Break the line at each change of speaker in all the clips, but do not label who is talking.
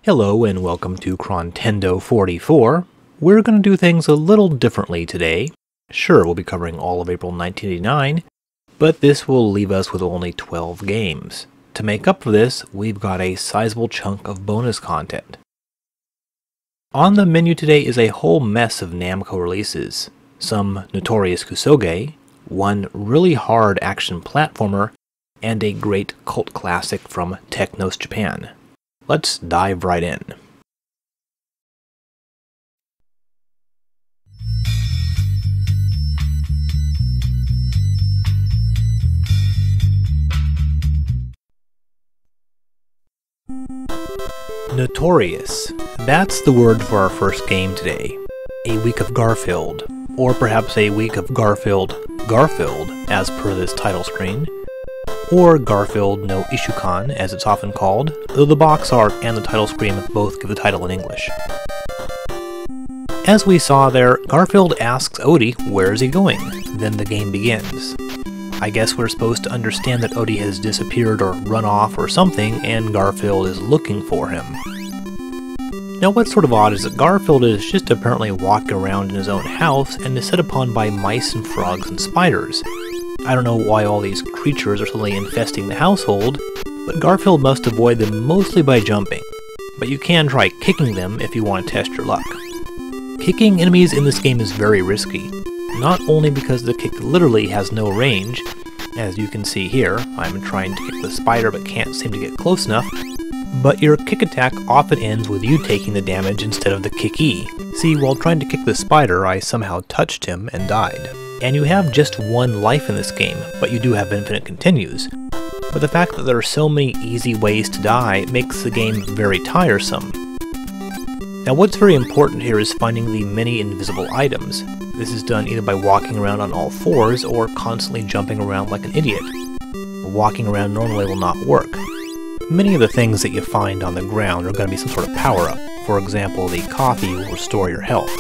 Hello and welcome to Chrontendo 44. We're going to do things a little differently today. Sure, we'll be covering all of April 1989, but this will leave us with only 12 games. To make up for this, we've got a sizable chunk of bonus content. On the menu today is a whole mess of Namco releases, some notorious kusoge, one really hard action platformer, and a great cult classic from Technos Japan. Let's dive right in. Notorious. That's the word for our first game today. A week of Garfield, or perhaps a week of Garfield, as per this title screen, or Garfield no Ishukan, as it's often called, though the box art and the title screen both give the title in English. As we saw there, Garfield asks Odie where is he going, then the game begins. I guess we're supposed to understand that Odie has disappeared or run off or something, and Garfield is looking for him. Now what's sort of odd is that Garfield is just apparently walking around in his own house and is set upon by mice and frogs and spiders. I don't know why all these creatures are suddenly infesting the household, but Garfield must avoid them mostly by jumping. But you can try kicking them if you want to test your luck. Kicking enemies in this game is very risky, not only because the kick literally has no range, as you can see here, I'm trying to kick the spider but can't seem to get close enough, but your kick attack often ends with you taking the damage instead of the kickee. See, while trying to kick the spider, I somehow touched him and died. And you have just one life in this game, but you do have infinite continues. But the fact that there are so many easy ways to die makes the game very tiresome. Now what's very important here is finding the many invisible items. This is done either by walking around on all fours or constantly jumping around like an idiot. Walking around normally will not work. Many of the things that you find on the ground are going to be some sort of power-up. For example, the coffee will restore your health.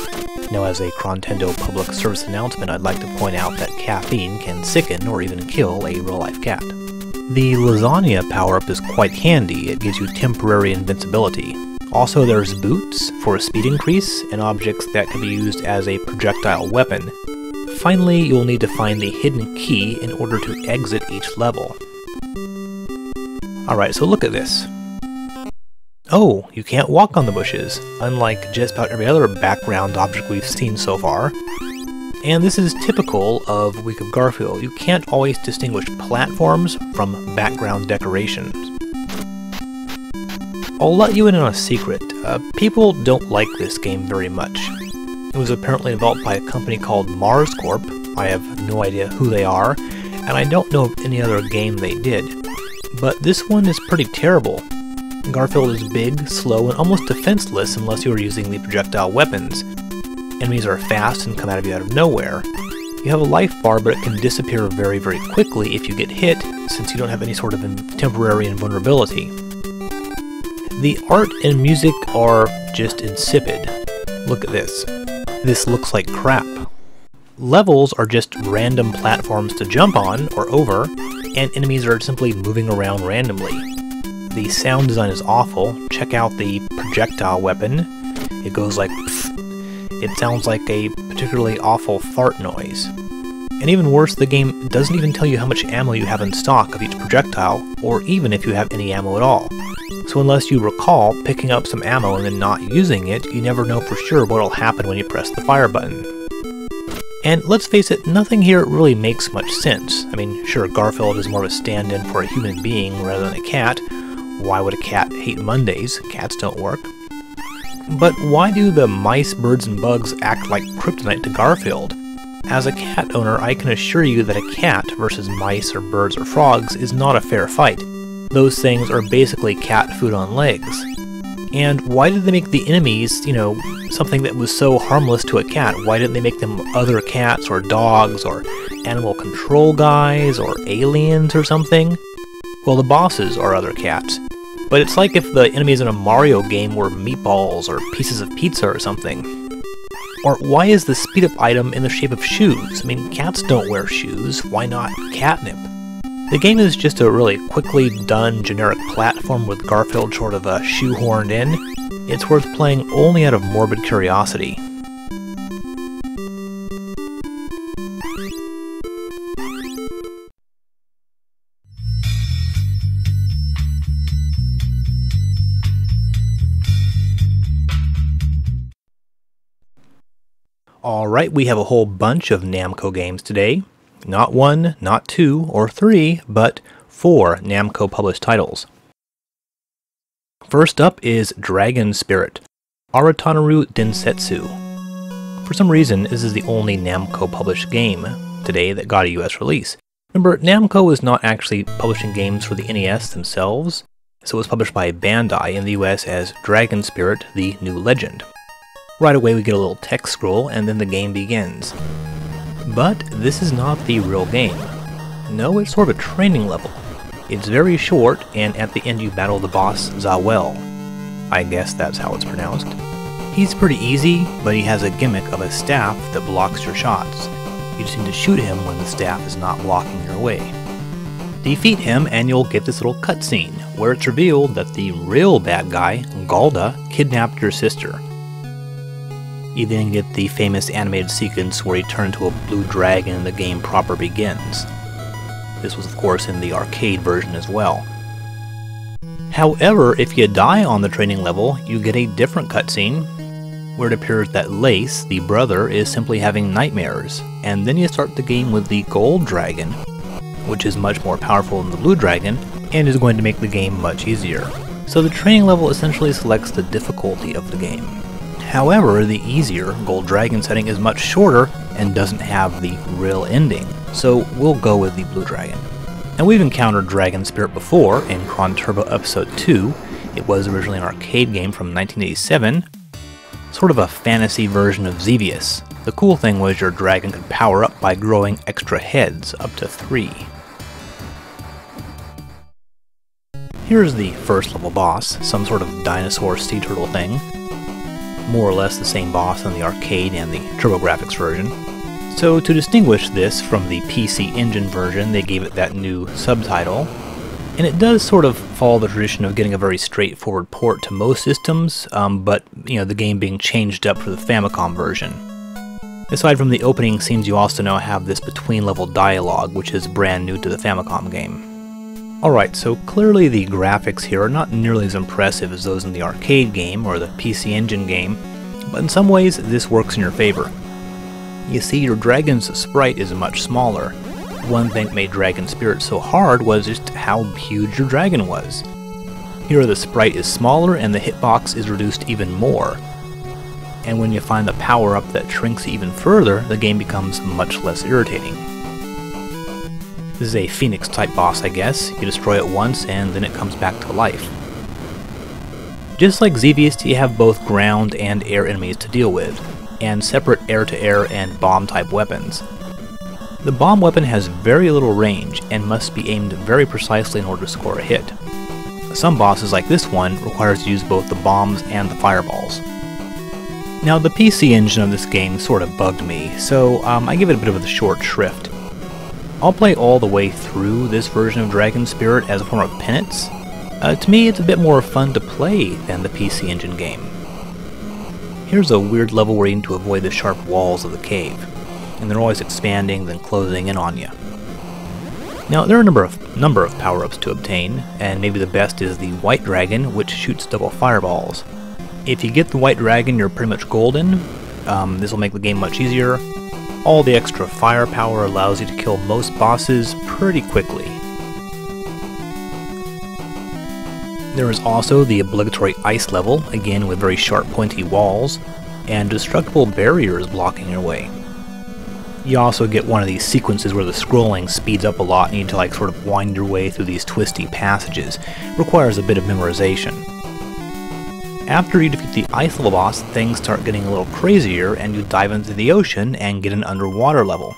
Now, as a Chrontendo public service announcement, I'd like to point out that caffeine can sicken or even kill a real-life cat. The lasagna power-up is quite handy. It gives you temporary invincibility. Also, there's boots for a speed increase, and objects that can be used as a projectile weapon. Finally, you'll need to find the hidden key in order to exit each level. Alright, so look at this. Oh, you can't walk on the bushes, unlike just about every other background object we've seen so far. And this is typical of Week of Garfield. You can't always distinguish platforms from background decorations. I'll let you in on a secret. People don't like this game very much. It was apparently developed by a company called Mars Corp. I have no idea who they are, and I don't know of any other game they did. But this one is pretty terrible. Garfield is big, slow, and almost defenseless unless you are using the projectile weapons. Enemies are fast and come at you out of nowhere. You have a life bar, but it can disappear very, very quickly if you get hit, since you don't have any sort of temporary invulnerability. The art and music are just insipid. Look at this. This looks like crap. Levels are just random platforms to jump on or over, and enemies are simply moving around randomly. The sound design is awful. Check out the projectile weapon. It goes like pfft. It sounds like a particularly awful fart noise. And even worse, the game doesn't even tell you how much ammo you have in stock of each projectile, or even if you have any ammo at all. So unless you recall picking up some ammo and then not using it, you never know for sure what will happen when you press the fire button. And let's face it, nothing here really makes much sense. I mean, sure, Garfield is more of a stand-in for a human being rather than a cat. Why would a cat hate Mondays? Cats don't work. But why do the mice, birds, and bugs act like kryptonite to Garfield? As a cat owner, I can assure you that a cat versus mice or birds or frogs is not a fair fight. Those things are basically cat food on legs. And why did they make the enemies, something that was so harmless to a cat? Why didn't they make them other cats or dogs or animal control guys or aliens or something? Well, the bosses are other cats. But it's like if the enemies in a Mario game were meatballs or pieces of pizza or something. Or why is the speed up item in the shape of shoes? I mean, cats don't wear shoes. Why not catnip? The game is just a really quickly done generic platform with Garfield sort of shoehorned in. It's worth playing only out of morbid curiosity. Alright, we have a whole bunch of Namco games today. Not 1, not 2, or 3, but 4 Namco published titles. First up is Dragon Spirit, Aratanaru Densetsu. For some reason, this is the only Namco published game today that got a US release. Remember, Namco is not actually publishing games for the NES themselves, so it was published by Bandai in the US as Dragon Spirit: The New Legend. Right away we get a little text scroll and then the game begins. But this is not the real game. No, it's sort of a training level. It's very short, and at the end you battle the boss Zawel. I guess that's how it's pronounced. He's pretty easy, but he has a gimmick of a staff that blocks your shots. You just need to shoot him when the staff is not blocking your way. Defeat him and you'll get this little cutscene, where it's revealed that the real bad guy, Galda, kidnapped your sister. You then get the famous animated sequence where he turns into a blue dragon and the game proper begins. This was of course in the arcade version as well. However, if you die on the training level, you get a different cutscene, where it appears that Lace, the brother, is simply having nightmares, and then you start the game with the gold dragon, which is much more powerful than the blue dragon, and is going to make the game much easier. So the training level essentially selects the difficulty of the game. However, the easier Gold Dragon setting is much shorter and doesn't have the real ending, so we'll go with the Blue Dragon. And we've encountered Dragon Spirit before in Chrontendo Episode 2. It was originally an arcade game from 1987, sort of a fantasy version of Xevious. The cool thing was your dragon could power up by growing extra heads, up to 3. Here's the first level boss, some sort of dinosaur sea turtle thing. More or less the same boss in the arcade and the TurboGrafx version. So to distinguish this from the PC Engine version, they gave it that new subtitle. And it does sort of follow the tradition of getting a very straightforward port to most systems, but the game being changed up for the Famicom version. Aside from the opening scenes, you also now have this between-level dialogue, which is brand new to the Famicom game. Alright, so clearly the graphics here are not nearly as impressive as those in the arcade game or the PC Engine game, but in some ways this works in your favor. You see, your dragon's sprite is much smaller. One thing that made Dragon Spirit so hard was just how huge your dragon was. Here the sprite is smaller and the hitbox is reduced even more. And when you find the power-up that shrinks even further, the game becomes much less irritating. This is a Phoenix type boss, I guess. You destroy it once and then it comes back to life. Just like Xevious, you have both ground and air enemies to deal with, and separate air-to-air and bomb type weapons. The bomb weapon has very little range and must be aimed very precisely in order to score a hit. Some bosses like this one requires you to use both the bombs and the fireballs. Now the PC engine of this game sort of bugged me, so I give it a bit of the short shrift. I'll play all the way through this version of Dragon Spirit as a form of penance. To me, it's a bit more fun to play than the PC Engine game. Here's a weird level where you need to avoid the sharp walls of the cave, and they're always expanding then closing in on you. Now, there are a number of power-ups to obtain, and maybe the best is the White Dragon, which shoots double fireballs. If you get the White Dragon, you're pretty much golden. This will make the game much easier. All the extra firepower allows you to kill most bosses pretty quickly. There is also the obligatory ice level, again with very sharp pointy walls, and destructible barriers blocking your way. You also get one of these sequences where the scrolling speeds up a lot and you need to sort of wind your way through these twisty passages. Requires a bit of memorization. After you defeat the ice level boss, things start getting a little crazier and you dive into the ocean and get an underwater level.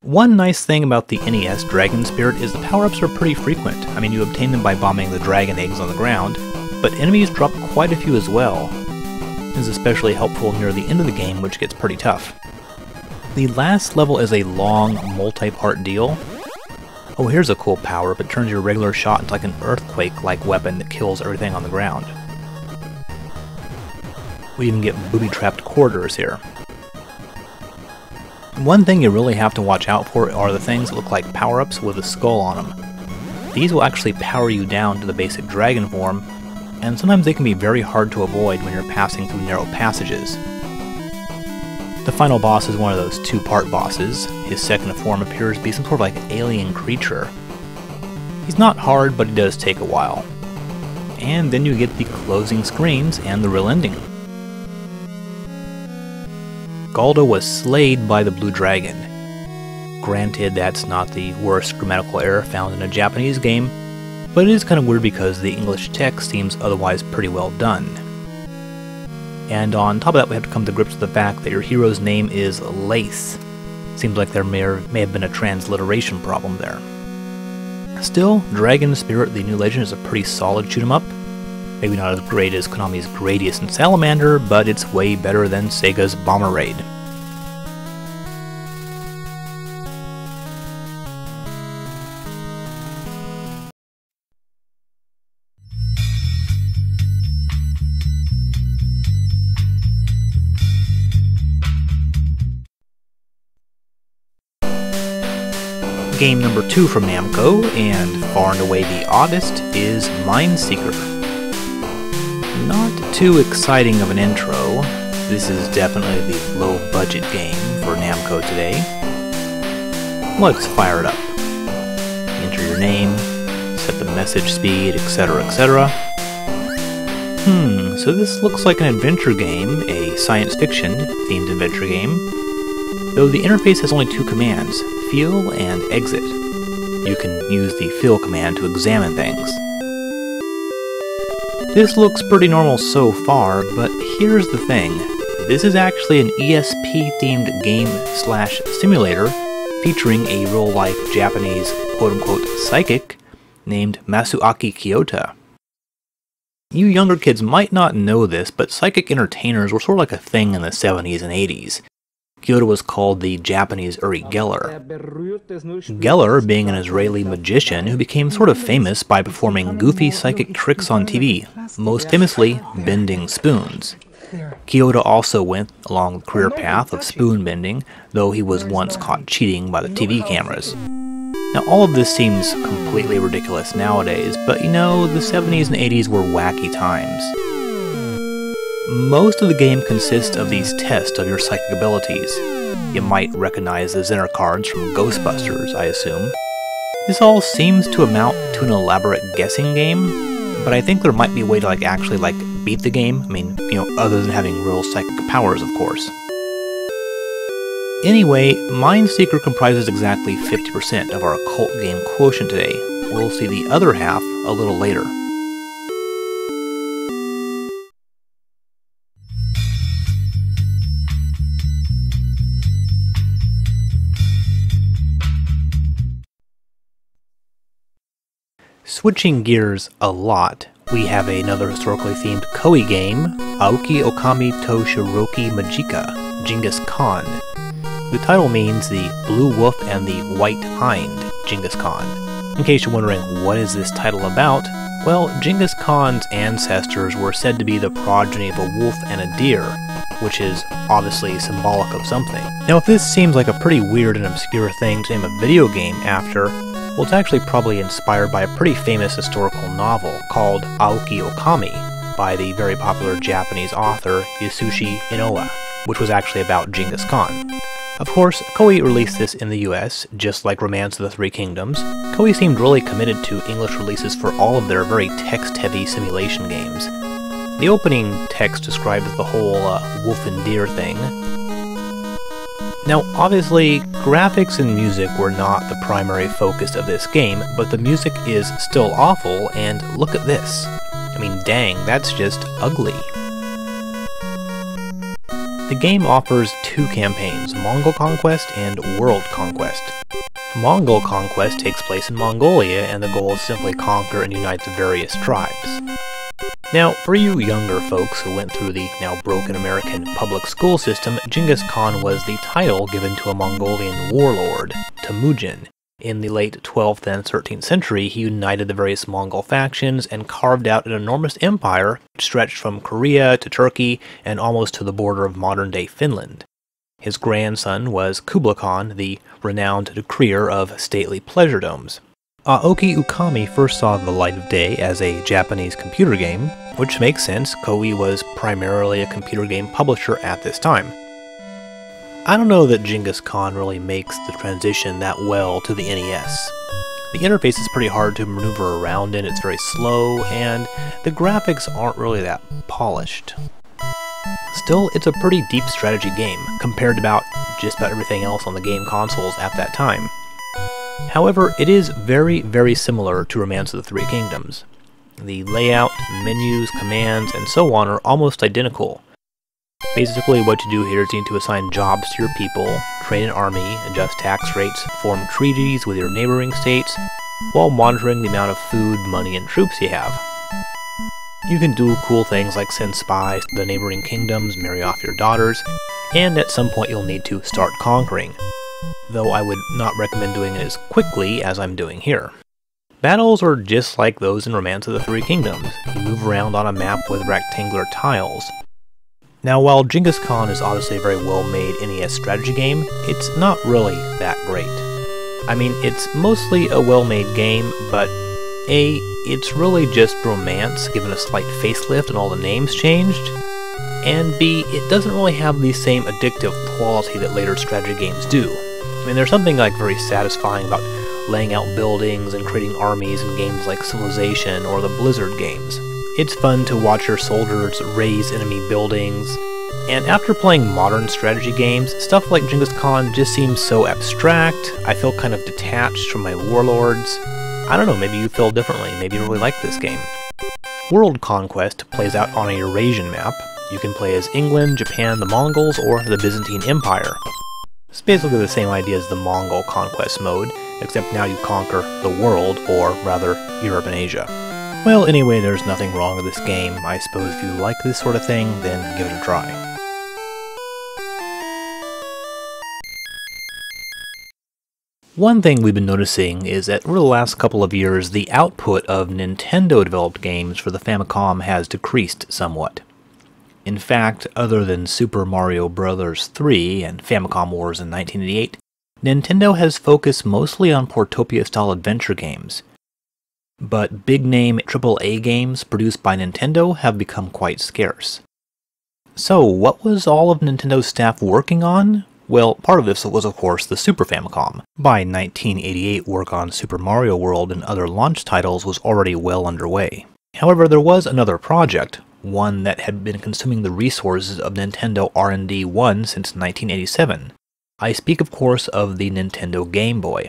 One nice thing about the NES Dragon Spirit is the power-ups are pretty frequent. I mean, you obtain them by bombing the dragon eggs on the ground, but enemies drop quite a few as well. This is especially helpful near the end of the game, which gets pretty tough. The last level is a long, multi-part deal. Oh, here's a cool power-up. It turns your regular shot into like an earthquake-like weapon that kills everything on the ground. We even get booby-trapped quarters here. One thing you really have to watch out for are the things that look like power-ups with a skull on them. These will actually power you down to the basic dragon form, and sometimes they can be very hard to avoid when you're passing through narrow passages. The final boss is one of those two-part bosses. His second form appears to be some sort of like alien creature. He's not hard, but it does take a while. And then you get the closing screens and the real ending. Galdo was slayed by the blue dragon. Granted, that's not the worst grammatical error found in a Japanese game, but it is kind of weird because the English text seems otherwise pretty well done. And on top of that, we have to come to grips with the fact that your hero's name is Lace. Seems like there may have been a transliteration problem there. Still, Dragon Spirit the New Legend is a pretty solid shoot-'em-up. Maybe not as great as Konami's Gradius and Salamander, but it's way better than Sega's Bomber Raid. Game number 2 from Namco, and far and away the oddest, is Mindseeker. Not too exciting of an intro. This is definitely the low-budget game for Namco today. Let's fire it up. Enter your name, set the message speed, etc., etc. So this looks like an adventure game, a science fiction themed adventure game, though the interface has only 2 commands, feel and exit. You can use the feel command to examine things. This looks pretty normal so far, but here's the thing. This is actually an ESP-themed game/simulator featuring a real-life Japanese quote-unquote psychic named Masuaki Kyoto. You younger kids might not know this, but psychic entertainers were sort of like a thing in the 70s and 80s. Kyoto was called the Japanese Uri Geller. Geller being an Israeli magician who became sort of famous by performing goofy psychic tricks on TV, most famously bending spoons. Kyoto also went along the career path of spoon bending, though he was once caught cheating by the TV cameras. Now all of this seems completely ridiculous nowadays, but you know, the 70s and 80s were wacky times. Most of the game consists of these tests of your psychic abilities. You might recognize the Zenner cards from Ghostbusters, I assume. This all seems to amount to an elaborate guessing game, but I think there might be a way to actually beat the game. I mean, you know, other than having real psychic powers, of course. Anyway, Mindseeker comprises exactly 50% of our occult game quotient today. We'll see the other half a little later. Switching gears a lot, we have another historically themed Koei game, Aoki Okami to Shiroki Majika, Genghis Khan. The title means the Blue Wolf and the White Hind, Genghis Khan. In case you're wondering what is this title about, well, Genghis Khan's ancestors were said to be the progeny of a wolf and a deer, which is obviously symbolic of something. Now if this seems like a pretty weird and obscure thing to name a video game after, well, it's actually probably inspired by a pretty famous historical novel called Aoki Okami by the very popular Japanese author Yasushi Inoue, which was actually about Genghis Khan. Of course, Koei released this in the US, just like Romance of the Three Kingdoms. Koei seemed really committed to English releases for all of their very text-heavy simulation games. The opening text describes the whole wolf and deer thing. Now, obviously, graphics and music were not the primary focus of this game, but the music is still awful, and look at this. I mean, dang, that's just ugly. The game offers 2 campaigns, Mongol Conquest and World Conquest. Mongol Conquest takes place in Mongolia, and the goal is simply conquer and unite the various tribes. Now, for you younger folks who went through the now broken American public school system, Genghis Khan was the title given to a Mongolian warlord, Temujin, In the late 12th and 13th century, he united the various Mongol factions and carved out an enormous empire which stretched from Korea to Turkey and almost to the border of modern-day Finland. His grandson was Kublai Khan, the renowned decreer of stately pleasure domes. Aoki Ukami first saw the light of day as a Japanese computer game, which makes sense. Koei was primarily a computer game publisher at this time. I don't know that Genghis Khan really makes the transition that well to the NES. The interface is pretty hard to maneuver around in, it's very slow, and the graphics aren't really that polished. Still, it's a pretty deep strategy game, compared to just about everything else on the game consoles at that time. However, it is very, very similar to Romance of the Three Kingdoms. The layout, menus, commands, and so on are almost identical. Basically, what you do here is you need to assign jobs to your people, train an army, adjust tax rates, form treaties with your neighboring states, while monitoring the amount of food, money, and troops you have. You can do cool things like send spies to the neighboring kingdoms, marry off your daughters, and at some point you'll need to start conquering, though I would not recommend doing it as quickly as I'm doing here. Battles are just like those in Romance of the Three Kingdoms. You move around on a map with rectangular tiles. Now, while Genghis Khan is obviously a very well-made NES strategy game, it's not really that great. I mean, it's mostly a well-made game, but A, it's really just romance given a slight facelift and all the names changed, and B, it doesn't really have the same addictive quality that later strategy games do. I mean, there's something like very satisfying about laying out buildings and creating armies in games like Civilization or the Blizzard games. It's fun to watch your soldiers raise enemy buildings, and after playing modern strategy games, stuff like Genghis Khan just seems so abstract. I feel kind of detached from my warlords. I don't know, maybe you feel differently, maybe you really like this game. World Conquest plays out on a Eurasian map. You can play as England, Japan, the Mongols, or the Byzantine Empire. It's basically the same idea as the Mongol Conquest mode, except now you conquer the world, or rather, Europe and Asia. Well, anyway, there's nothing wrong with this game. I suppose if you like this sort of thing, then give it a try. One thing we've been noticing is that over the last couple of years, the output of Nintendo-developed games for the Famicom has decreased somewhat. In fact, other than Super Mario Bros. 3 and Famicom Wars in 1988, Nintendo has focused mostly on Portopia-style adventure games. But big-name AAA games produced by Nintendo have become quite scarce. So, what was all of Nintendo's staff working on? Well, part of this was of course the Super Famicom. By 1988, work on Super Mario World and other launch titles was already well underway. However, there was another project, one that had been consuming the resources of Nintendo R&D 1 since 1987. I speak of course of the Nintendo Game Boy.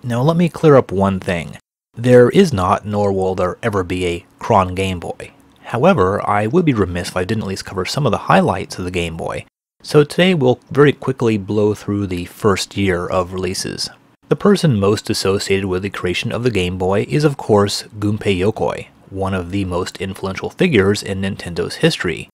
Now let me clear up one thing. There is not, nor will there ever be, a Chron Game Boy. However, I would be remiss if I didn't at least cover some of the highlights of the Game Boy. So today we'll very quickly blow through the first year of releases. The person most associated with the creation of the Game Boy is of course Gunpei Yokoi, one of the most influential figures in Nintendo's history.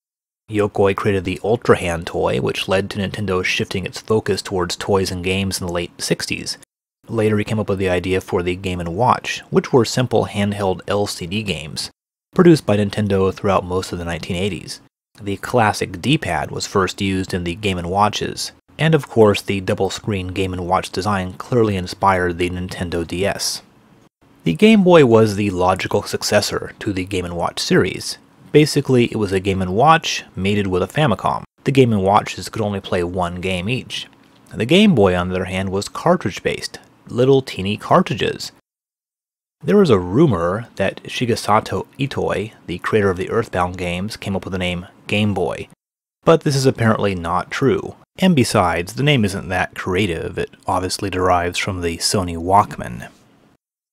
Yokoi created the Ultra Hand toy, which led to Nintendo shifting its focus towards toys and games in the late 60s. Later he came up with the idea for the Game & Watch, which were simple handheld LCD games, produced by Nintendo throughout most of the 1980s. The classic D-pad was first used in the Game & Watches, and of course the double-screen Game & Watch design clearly inspired the Nintendo DS. The Game Boy was the logical successor to the Game & Watch series. Basically, it was a Game & Watch mated with a Famicom. The Game & Watches could only play one game each. The Game Boy, on the other hand, was cartridge-based, little teeny cartridges. There was a rumor that Shigesato Itoi, the creator of the Earthbound games, came up with the name Game Boy, but this is apparently not true. And besides, the name isn't that creative, it obviously derives from the Sony Walkman.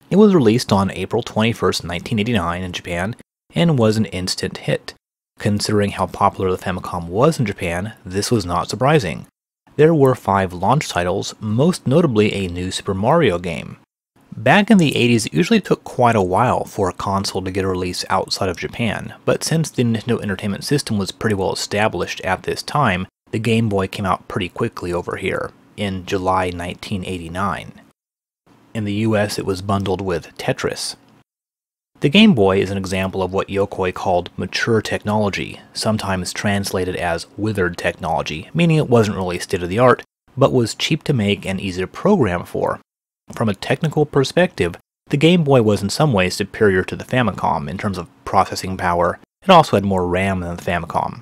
It was released on April 21st, 1989 in Japan, and was an instant hit. Considering how popular the Famicom was in Japan, this was not surprising. There were 5 launch titles, most notably a new Super Mario game. Back in the 80s, it usually took quite a while for a console to get a release outside of Japan, but since the Nintendo Entertainment System was pretty well established at this time, the Game Boy came out pretty quickly over here, in July 1989. In the US, it was bundled with Tetris. The Game Boy is an example of what Yokoi called mature technology, sometimes translated as withered technology, meaning it wasn't really state-of-the-art, but was cheap to make and easy to program for. From a technical perspective, the Game Boy was in some ways superior to the Famicom in terms of processing power. It also had more RAM than the Famicom.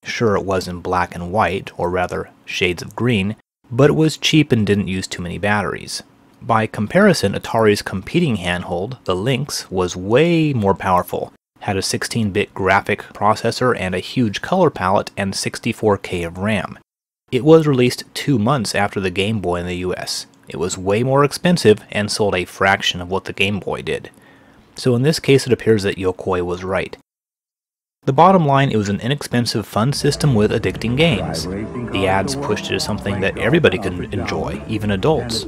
Sure, it was in black and white, or rather, shades of green, but it was cheap and didn't use too many batteries. By comparison, Atari's competing handheld, the Lynx, was way more powerful, had a 16-bit graphic processor and a huge color palette and 64K of RAM. It was released 2 months after the Game Boy in the US. It was way more expensive and sold a fraction of what the Game Boy did. So in this case, it appears that Yokoi was right. The bottom line, it was an inexpensive, fun system with addicting games. The ads pushed it as something that everybody could enjoy, even adults.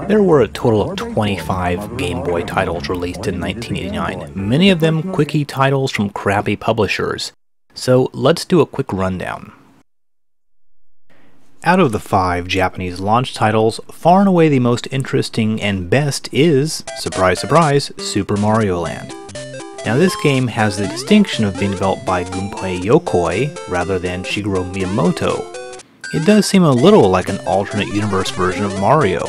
There were a total of 25 Game Boy titles released in 1989, many of them quickie titles from crappy publishers. So let's do a quick rundown. Out of the 5 Japanese launch titles, far and away the most interesting and best is, surprise surprise, Super Mario Land. Now this game has the distinction of being developed by Gunpei Yokoi rather than Shigeru Miyamoto. It does seem a little like an alternate universe version of Mario.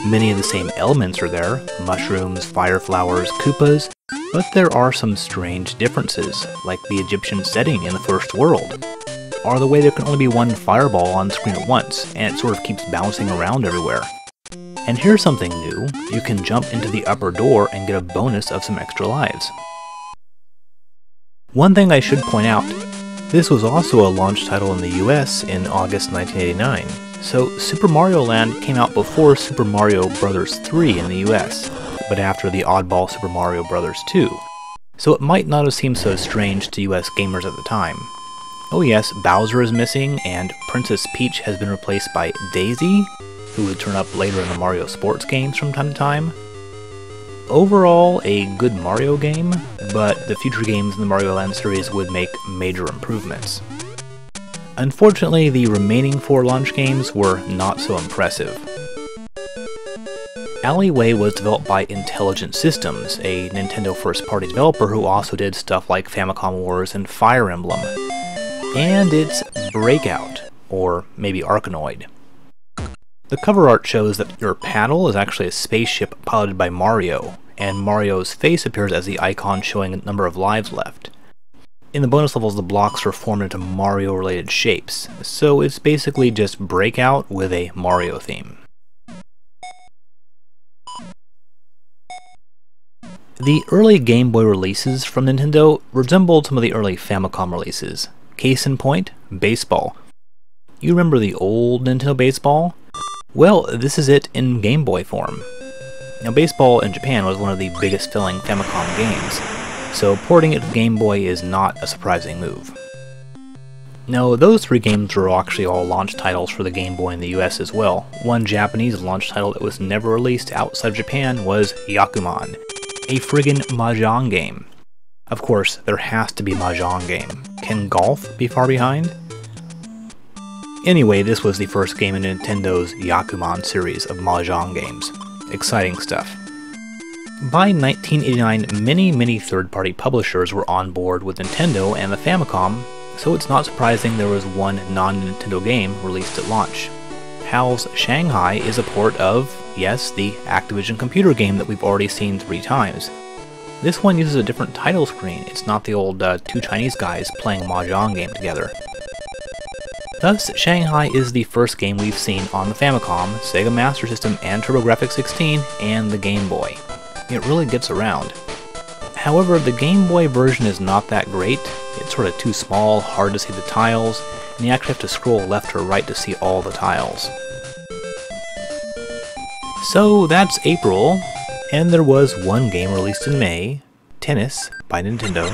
Many of the same elements are there, mushrooms, fire flowers, Koopas, but there are some strange differences, like the Egyptian setting in the first world, or the way there can only be one fireball on screen at once, and it sort of keeps bouncing around everywhere. And here's something new, you can jump into the upper door and get a bonus of some extra lives. One thing I should point out, this was also a launch title in the US in August 1989, so Super Mario Land came out before Super Mario Bros. 3 in the US, but after the oddball Super Mario Bros. 2, so it might not have seemed so strange to US gamers at the time. Oh yes, Bowser is missing, and Princess Peach has been replaced by Daisy, who would turn up later in the Mario sports games from time to time. Overall, a good Mario game, but the future games in the Mario Land series would make major improvements. Unfortunately, the remaining 4 launch games were not so impressive. Alleyway was developed by Intelligent Systems, a Nintendo first-party developer who also did stuff like Famicom Wars and Fire Emblem. And it's Breakout, or maybe Arkanoid. The cover art shows that your paddle is actually a spaceship piloted by Mario, and Mario's face appears as the icon showing a number of lives left. In the bonus levels, the blocks are formed into Mario-related shapes, so it's basically just Breakout with a Mario theme. The early Game Boy releases from Nintendo resembled some of the early Famicom releases. Case in point, baseball. You remember the old Nintendo baseball? Well, this is it in Game Boy form. Now, baseball in Japan was one of the biggest selling Famicom games, so porting it to Game Boy is not a surprising move. Now, those 3 games were actually all launch titles for the Game Boy in the US as well. One Japanese launch title that was never released outside of Japan was Yakuman, a friggin' Mahjong game. Of course, there has to be a Mahjong game. Can golf be far behind? Anyway, this was the first game in Nintendo's Yakuman series of Mahjong games. Exciting stuff. By 1989, many third-party publishers were on board with Nintendo and the Famicom, so it's not surprising there was one non-Nintendo game released at launch. HAL's Shanghai is a port of, yes, the Activision computer game that we've already seen 3 times. This one uses a different title screen, it's not the old 2 Chinese guys playing a Mahjong game together. Thus, Shanghai is the first game we've seen on the Famicom, Sega Master System, and TurboGrafx-16, and the Game Boy. It really gets around. However, the Game Boy version is not that great. It's sort of too small, hard to see the tiles, and you actually have to scroll left or right to see all the tiles. So that's April, and there was one game released in May, Tennis by Nintendo.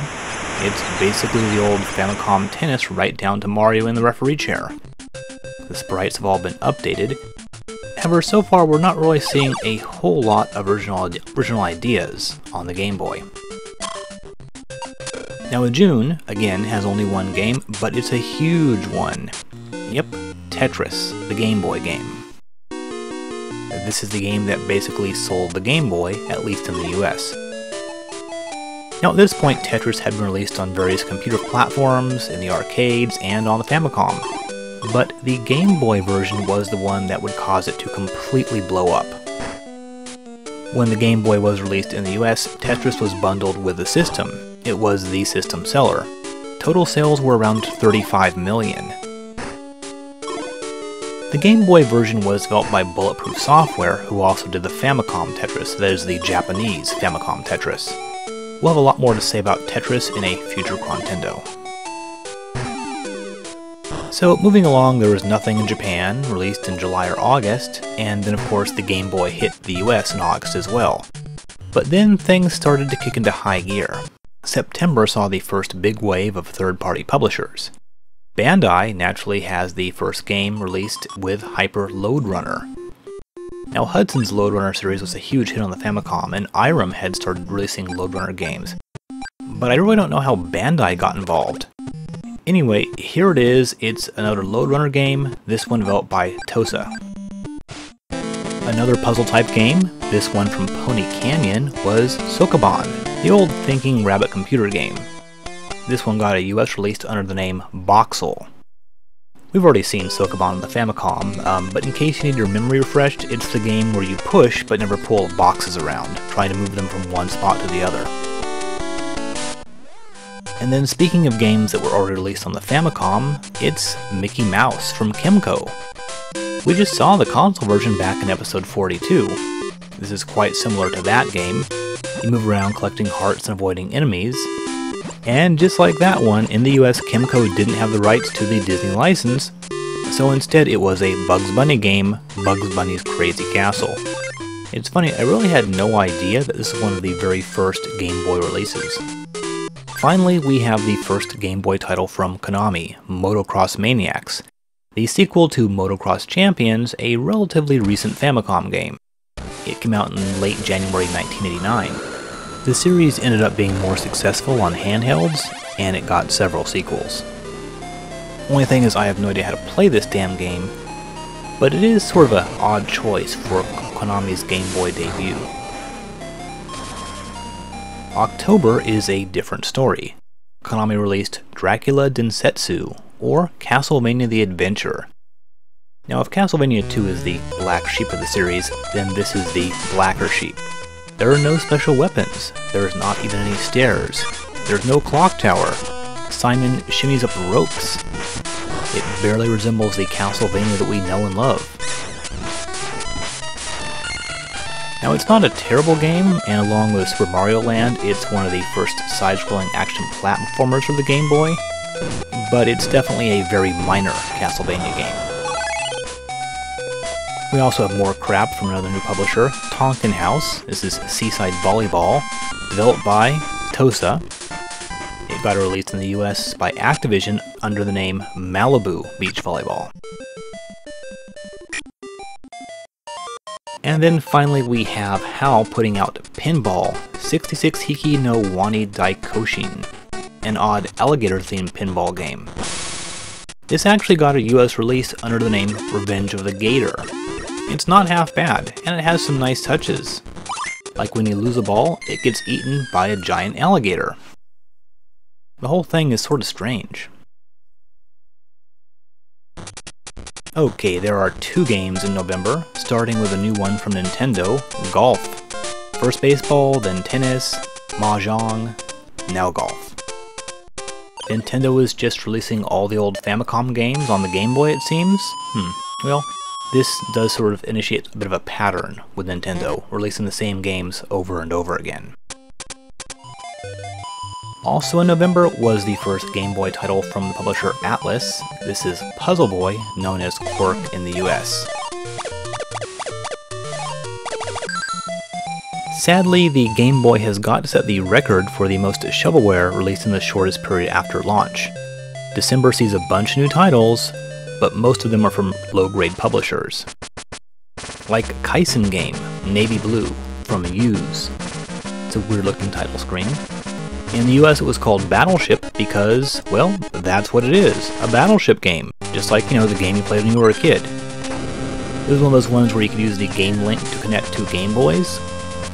It's basically the old Famicom Tennis right down to Mario in the referee chair. The sprites have all been updated. However, so far we're not really seeing a whole lot of original ideas on the Game Boy. Now in June, again, has only one game, but it's a huge one. Yep, Tetris, the Game Boy game. this is the game that basically sold the Game Boy, at least in the US. Now at this point, Tetris had been released on various computer platforms, in the arcades, and on the Famicom. But the Game Boy version was the one that would cause it to completely blow up. When the Game Boy was released in the US, Tetris was bundled with the system. It was the system seller. Total sales were around 35 million. The Game Boy version was developed by Bulletproof Software, who also did the Famicom Tetris, that is the Japanese Famicom Tetris. We'll have a lot more to say about Tetris in a future Chrontendo. So moving along, there was nothing in Japan, released in July or August, and then of course the Game Boy hit the US in August as well. But then things started to kick into high gear. September saw the first big wave of third-party publishers. Bandai naturally has the first game released with Hyper Load Runner. Now Hudson's Load Runner series was a huge hit on the Famicom, and Irem had started releasing Load Runner games. But I really don't know how Bandai got involved. Anyway, here it is, it's another Load Runner game, this one developed by Tosa. Another puzzle-type game, this one from Pony Canyon, was Sokoban, the old thinking rabbit computer game. This one got a US release under the name Boxel. We've already seen Sokoban on the Famicom, but in case you need your memory refreshed, it's the game where you push but never pull boxes around, trying to move them from one spot to the other. And then speaking of games that were already released on the Famicom, it's Mickey Mouse from Kemco. We just saw the console version back in episode 42. This is quite similar to that game. You move around collecting hearts and avoiding enemies. And just like that one, in the US, Kemco didn't have the rights to the Disney license, so instead it was a Bugs Bunny game, Bugs Bunny's Crazy Castle. It's funny, I really had no idea that this was one of the very first Game Boy releases. Finally, we have the first Game Boy title from Konami, Motocross Maniacs, the sequel to Motocross Champions, a relatively recent Famicom game. It came out in late January 1989. The series ended up being more successful on handhelds, and it got several sequels. Only thing is I have no idea how to play this damn game, but it is sort of an odd choice for Konami's Game Boy debut. October is a different story. Konami released Dracula Densetsu, or Castlevania the Adventure. Now if Castlevania 2 is the black sheep of the series, then this is the blacker sheep. There are no special weapons, there's not even any stairs, there's no clock tower, Simon shimmies up ropes. It barely resembles the Castlevania that we know and love. Now it's not a terrible game, and along with Super Mario Land, it's one of the first side-scrolling action platformers for the Game Boy, but it's definitely a very minor Castlevania game. We also have more crap from another new publisher, Tonkin House. This is Seaside Volleyball, developed by Tosa. It got released in the US by Activision under the name Malibu Beach Volleyball. And then finally we have HAL putting out Pinball 66 Hiki no Wani Daikoshin, an odd alligator-themed pinball game. This actually got a US release under the name Revenge of the Gator. It's not half bad, and it has some nice touches. Like when you lose a ball, it gets eaten by a giant alligator. The whole thing is sort of strange. Okay, there are 2 games in November, starting with a new one from Nintendo, Golf. First baseball, then tennis, mahjong, now golf. Nintendo is just releasing all the old Famicom games on the Game Boy, it seems? Well, this does sort of initiate a bit of a pattern with Nintendo, releasing the same games over and over again. Also in November was the first Game Boy title from the publisher Atlas. This is Puzzle Boy, known as Quirk in the US. Sadly, the Game Boy has got to set the record for the most shovelware released in the shortest period after launch. December sees a bunch of new titles, but most of them are from low-grade publishers. Like Kaisen Game, Navy Blue, from Use. It's a weird-looking title screen. In the US it was called Battleship because, well, that's what it is, a battleship game. Just like, you know, the game you played when you were a kid. It was one of those ones where you could use the Game Link to connect two Game Boys,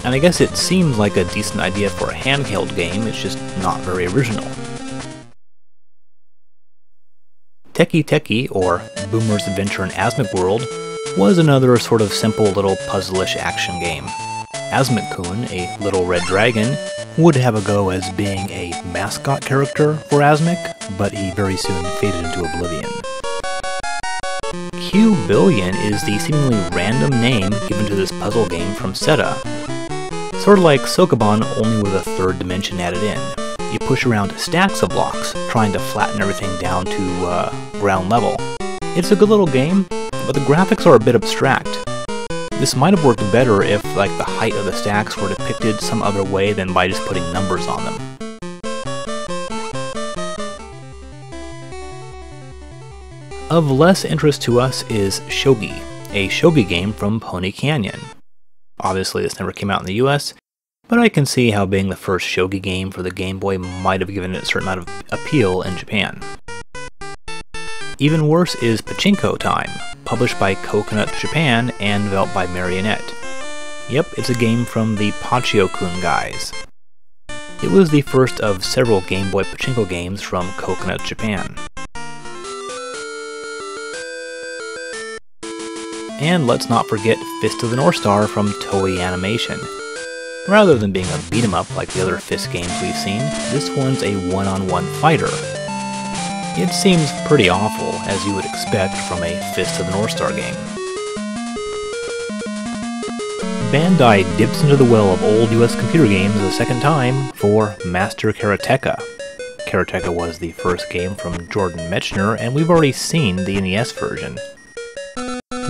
and I guess it seems like a decent idea for a handheld game, it's just not very original. Teki Teki, or Boomer's Adventure in Asmic World, was another sort of simple little puzzle-ish action game. Asmic-kun, a little red dragon, would have a go as being a mascot character for Asmic, but he very soon faded into oblivion. Q-Billion is the seemingly random name given to this puzzle game from Seta. Sort of like Sokoban, only with a third dimension added in. You push around stacks of blocks, trying to flatten everything down to ground level. It's a good little game, but the graphics are a bit abstract. This might have worked better if, like, the height of the stacks were depicted some other way than by just putting numbers on them. Of less interest to us is Shogi, a shogi game from Pony Canyon. Obviously this never came out in the US, but I can see how being the first shogi game for the Game Boy might have given it a certain amount of appeal in Japan. Even worse is Pachinko Time, published by Coconut Japan and developed by Marionette. Yep, it's a game from the Pachio-kun guys. It was the first of several Game Boy Pachinko games from Coconut Japan. And let's not forget Fist of the North Star from Toei Animation. Rather than being a beat-em-up like the other Fist games we've seen, this one's a one-on-one fighter. It seems pretty awful, as you would expect from a Fist of the North Star game. Bandai dips into the well of old US computer games a second time for Master Karateka. Karateka was the first game from Jordan Mechner, and we've already seen the NES version.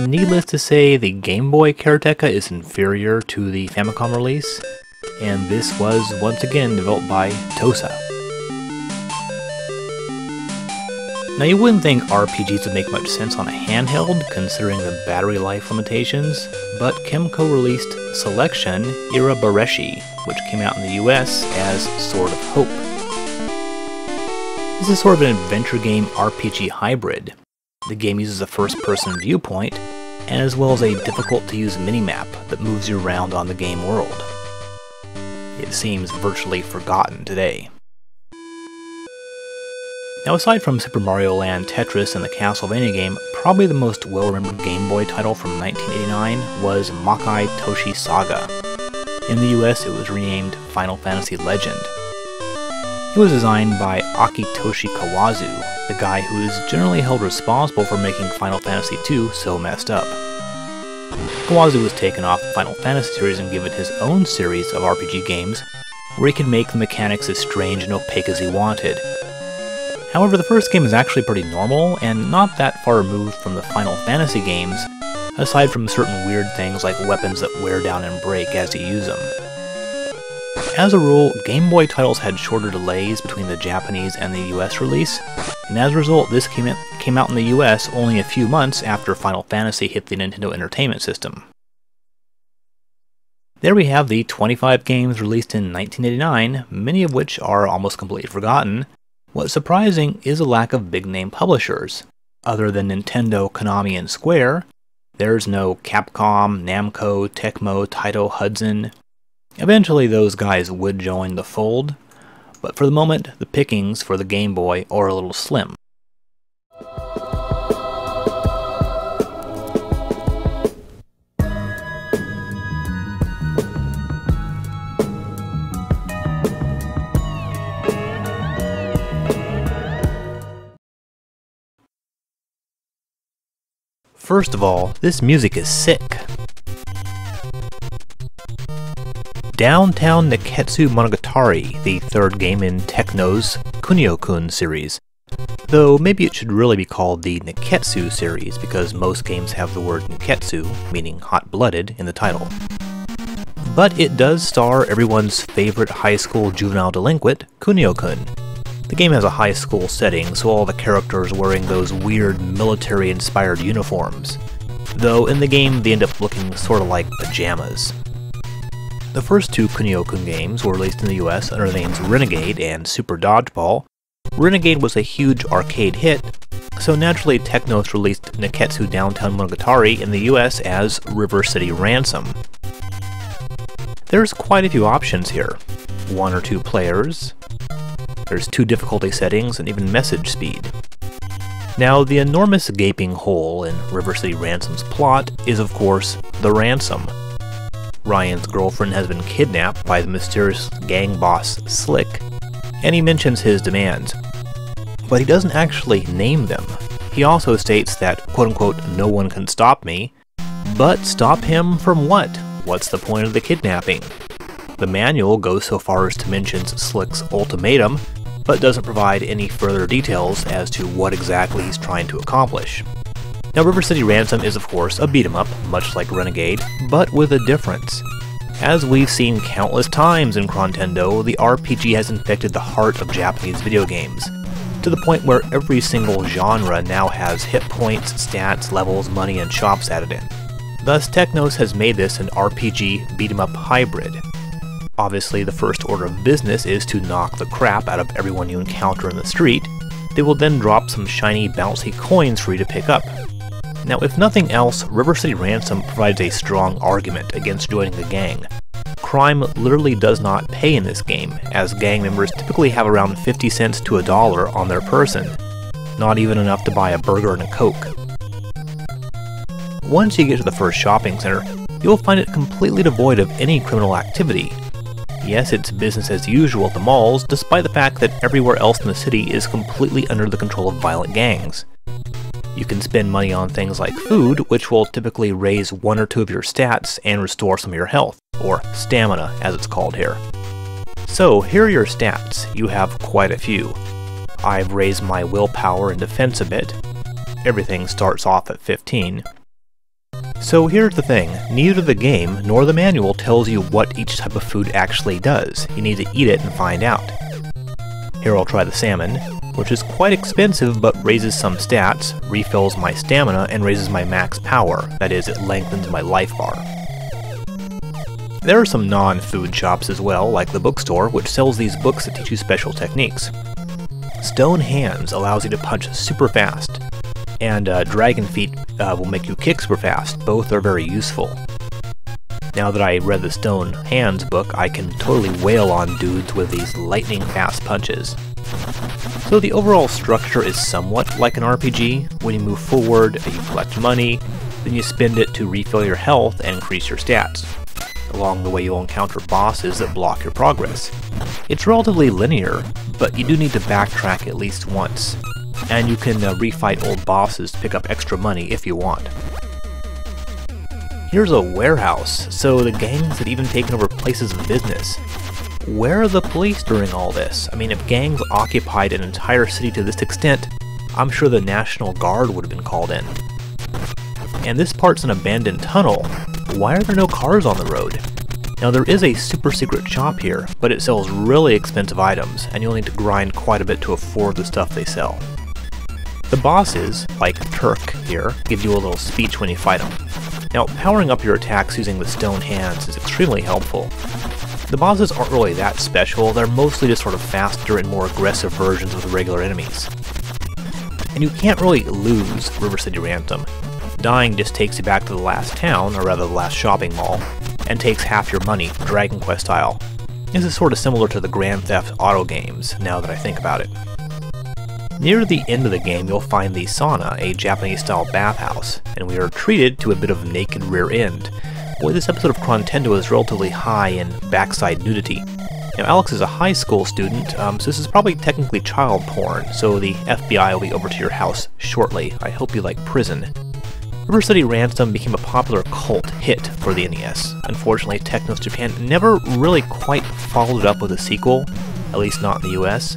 Needless to say, the Game Boy Karateka is inferior to the Famicom release, and this was once again developed by Tosa. Now you wouldn't think RPGs would make much sense on a handheld, considering the battery life limitations, but Kemco released Selection Irabareshi, which came out in the US as Sword of Hope. This is sort of an adventure game RPG hybrid. The game uses a first-person viewpoint, as well as a difficult-to-use minimap that moves you around on the game world. It seems virtually forgotten today. Now aside from Super Mario Land, Tetris, and the Castlevania game, probably the most well-remembered Game Boy title from 1989 was Makai Toshi Saga. In the US it was renamed Final Fantasy Legend. It was designed by Akitoshi Kawazu, the guy who is generally held responsible for making Final Fantasy II so messed up. Kawazu was taken off the Final Fantasy series and given his own series of RPG games, where he could make the mechanics as strange and opaque as he wanted. However, the first game is actually pretty normal, and not that far removed from the Final Fantasy games, aside from certain weird things like weapons that wear down and break as you use them. As a rule, Game Boy titles had shorter delays between the Japanese and the US release, and as a result this came out in the US only a few months after Final Fantasy hit the Nintendo Entertainment System. There we have the 25 games released in 1989, many of which are almost completely forgotten. What's surprising is a lack of big-name publishers. Other than Nintendo, Konami, and Square, there's no Capcom, Namco, Tecmo, Taito, Hudson. Eventually those guys would join the fold, but for the moment, the pickings for the Game Boy are a little slim. First of all, this music is sick. Downtown Neketsu Monogatari, the third game in Tecno's Kunio-kun series. Though maybe it should really be called the Neketsu series, because most games have the word Neketsu, meaning hot-blooded, in the title. But it does star everyone's favorite high school juvenile delinquent, Kunio-kun. The game has a high school setting, so all the characters are wearing those weird military-inspired uniforms. Though in the game they end up looking sort of like pajamas. The first two Kunio-kun games were released in the US under the names Renegade and Super Dodgeball. Renegade was a huge arcade hit, So naturally, Technos released Neketsu Downtown Monogatari in the US as River City Ransom. There's quite a few options here. 1 or 2 players. There's 2 difficulty settings and even message speed. Now, the enormous gaping hole in River City Ransom's plot is, of course, the ransom. Ryan's girlfriend has been kidnapped by the mysterious gang boss Slick, and he mentions his demands. But he doesn't actually name them. He also states that, quote-unquote, no one can stop me. But stop him from what? What's the point of the kidnapping? The manual goes so far as to mention Slick's ultimatum, but doesn't provide any further details as to what exactly he's trying to accomplish. Now, River City Ransom is of course a beat-em-up, much like Renegade, but with a difference. As we've seen countless times in Chrontendo, the RPG has infected the heart of Japanese video games, to the point where every single genre now has hit points, stats, levels, money, and shops added in. Thus, Technos has made this an RPG beat-em-up hybrid. Obviously, the first order of business is to knock the crap out of everyone you encounter in the street. They will then drop some shiny, bouncy coins for you to pick up. Now, if nothing else, River City Ransom provides a strong argument against joining a gang. Crime literally does not pay in this game, as gang members typically have around 50 cents to $1 on their person. Not even enough to buy a burger and a Coke. Once you get to the first shopping center, you'll find it completely devoid of any criminal activity. Yes, it's business as usual at the malls, despite the fact that everywhere else in the city is completely under the control of violent gangs. You can spend money on things like food, which will typically raise 1 or 2 of your stats and restore some of your health, or stamina as it's called here. So here are your stats. You have quite a few. I've raised my willpower and defense a bit. Everything starts off at 15. So here's the thing, neither the game nor the manual tells you what each type of food actually does. You need to eat it and find out. Here I'll try the salmon, which is quite expensive but raises some stats, refills my stamina, and raises my max power, that is, it lengthens my life bar. There are some non-food shops as well, like the bookstore, which sells these books that teach you special techniques. Stone Hands allows you to punch super fast, and Dragon Feet will make you kick super fast. Both are very useful. Now that I read the Stone Hands book, I can totally wail on dudes with these lightning fast punches. So the overall structure is somewhat like an RPG. When you move forward, you collect money, then you spend it to refill your health and increase your stats. Along the way you'll encounter bosses that block your progress. It's relatively linear, but you do need to backtrack at least once. And you can refight old bosses to pick up extra money if you want. Here's a warehouse, so the gangs had even taken over places of business. Where are the police during all this? I mean, if gangs occupied an entire city to this extent, I'm sure the National Guard would have been called in. And this part's an abandoned tunnel. Why are there no cars on the road? Now there is a super secret shop here, but it sells really expensive items, and you'll need to grind quite a bit to afford the stuff they sell. The bosses, like Turk here, give you a little speech when you fight them. Now, powering up your attacks using the Stone Hands is extremely helpful. The bosses aren't really that special, they're mostly just sort of faster and more aggressive versions of the regular enemies. And you can't really lose River City Ransom. Dying just takes you back to the last town, or rather the last shopping mall, and takes half your money, Dragon Quest style. This is sort of similar to the Grand Theft Auto games, now that I think about it. Near the end of the game you'll find the sauna, a Japanese-style bathhouse, and we are treated to a bit of naked rear end. Boy, this episode of Chrontendo is relatively high in backside nudity. Now, Alex is a high school student, so this is probably technically child porn, so the FBI will be over to your house shortly. I hope you like prison. River City Ransom became a popular cult hit for the NES. Unfortunately, Technos Japan never really quite followed it up with a sequel, at least not in the US.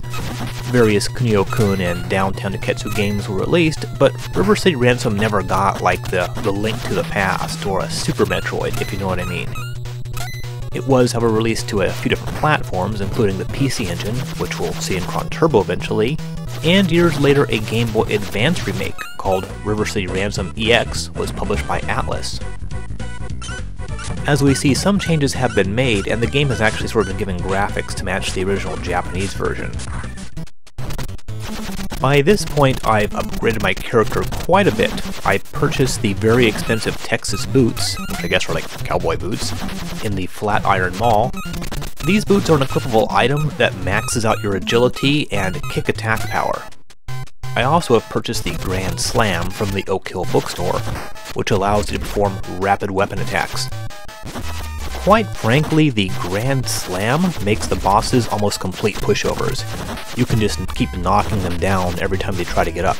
Various Kunio-kun and Downtown Neketsu games were released, but River City Ransom never got like the Link to the Past or a Super Metroid, if you know what I mean. It was, however, released to a few different platforms, including the PC Engine, which we'll see in Chronturbo eventually, and years later a Game Boy Advance remake called River City Ransom EX was published by Atlas. As we see, some changes have been made, and the game has actually sort of been given graphics to match the original Japanese version. By this point, I've upgraded my character quite a bit. I purchased the very expensive Texas boots, which I guess are like cowboy boots, in the Flatiron Mall. These boots are an equipable item that maxes out your agility and kick attack power. I also have purchased the Grand Slam from the Oak Hill bookstore, which allows you to perform rapid weapon attacks. Quite frankly, the Grand Slam makes the bosses almost complete pushovers. You can just keep knocking them down every time they try to get up.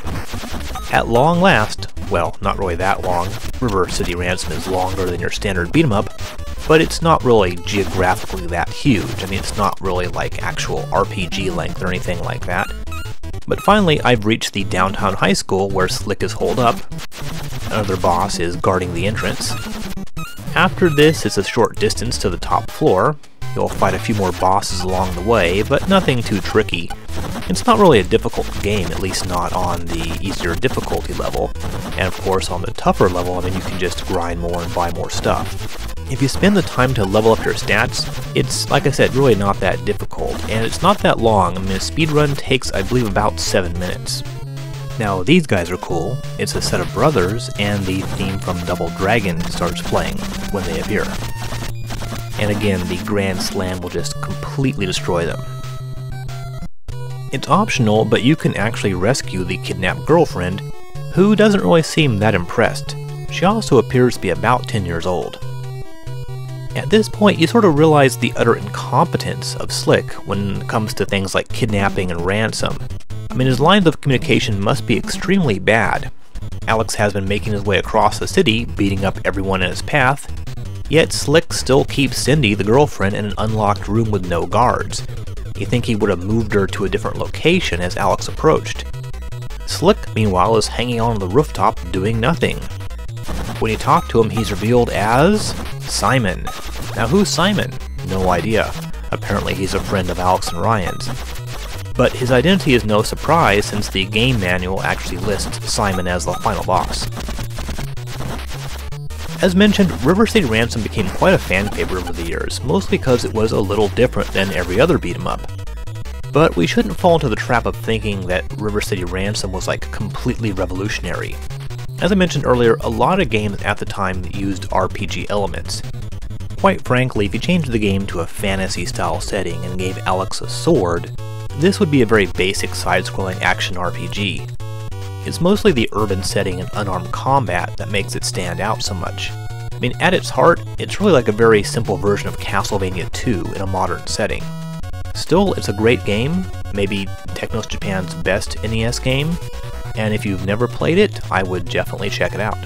At long last, well, not really that long, River City Ransom is longer than your standard beat-em-up, but it's not really geographically that huge. I mean, it's not really like actual RPG length or anything like that. But finally, I've reached the downtown high school where Slick is holed up. Another boss is guarding the entrance. After this, it's a short distance to the top floor. You'll fight a few more bosses along the way, but nothing too tricky. It's not really a difficult game, at least not on the easier difficulty level. And of course, on the tougher level, I mean, you can just grind more and buy more stuff. If you spend the time to level up your stats, it's, like I said, really not that difficult, and it's not that long. I mean, a speedrun takes, I believe, about 7 minutes. Now, these guys are cool. It's a set of brothers, and the theme from Double Dragon starts playing when they appear. And again, the Grand Slam will just completely destroy them. It's optional, but you can actually rescue the kidnapped girlfriend, who doesn't really seem that impressed. She also appears to be about 10 years old. At this point, you sort of realize the utter incompetence of Slick when it comes to things like kidnapping and ransom. I mean, his lines of communication must be extremely bad. Alex has been making his way across the city, beating up everyone in his path, yet Slick still keeps Cindy, the girlfriend, in an unlocked room with no guards. You think he would have moved her to a different location as Alex approached. Slick, meanwhile, is hanging on the rooftop doing nothing. When you talk to him, he's revealed as Simon. Now, who's Simon? No idea. Apparently he's a friend of Alex and Ryan's. But his identity is no surprise since the game manual actually lists Simon as the final boss. As mentioned, River City Ransom became quite a fan favorite over the years, mostly because it was a little different than every other beat-em-up. But we shouldn't fall into the trap of thinking that River City Ransom was like completely revolutionary. As I mentioned earlier, a lot of games at the time used RPG elements. Quite frankly, if you changed the game to a fantasy-style setting and gave Alex a sword, this would be a very basic side-scrolling action RPG. It's mostly the urban setting and unarmed combat that makes it stand out so much. I mean, at its heart, it's really like a very simple version of Castlevania 2 in a modern setting. Still, it's a great game, maybe Technos Japan's best NES game, and if you've never played it, I would definitely check it out.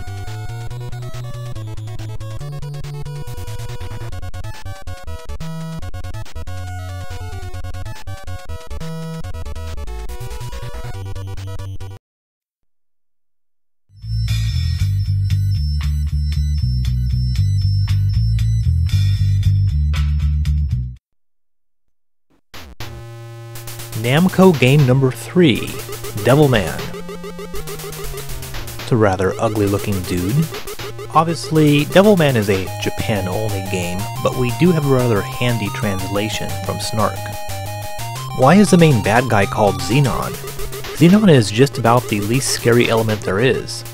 Namco game number 3, Devilman. It's a rather ugly looking dude. Obviously, Devilman is a Japan-only game, but we do have a rather handy translation from Snark. Why is the main bad guy called Xenon? Xenon is just about the least scary element there is.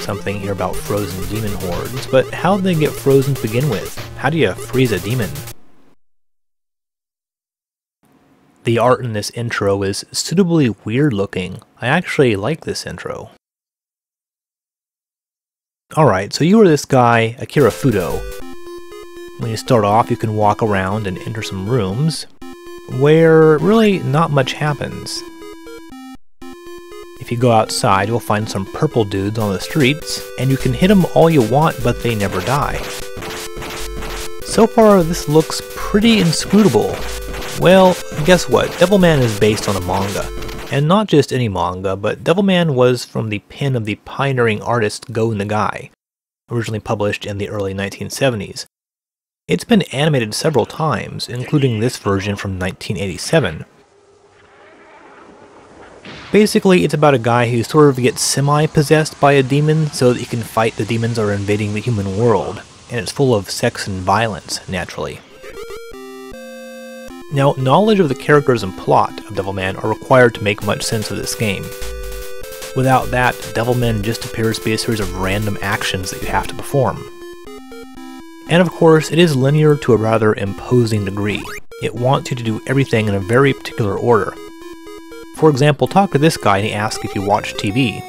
Something here about frozen demon hordes, but how did they get frozen to begin with? How do you freeze a demon? The art in this intro is suitably weird looking. I actually like this intro. Alright, so you are this guy, Akira Fudo. When you start off, you can walk around and enter some rooms where really not much happens. If you go outside, you'll find some purple dudes on the streets, and you can hit them all you want, but they never die. So far, this looks pretty inscrutable. Well, guess what? Devilman is based on a manga. And not just any manga, but Devilman was from the pen of the pioneering artist Go Nagai, originally published in the early 1970s. It's been animated several times, including this version from 1987. Basically, it's about a guy who sort of gets semi-possessed by a demon so that he can fight the demons that are invading the human world, and it's full of sex and violence, naturally. Now, knowledge of the characters and plot of Devilman are required to make much sense of this game. Without that, Devilman just appears to be a series of random actions that you have to perform. And of course, it is linear to a rather imposing degree. It wants you to do everything in a very particular order. For example, talk to this guy and he asks if you watch TV.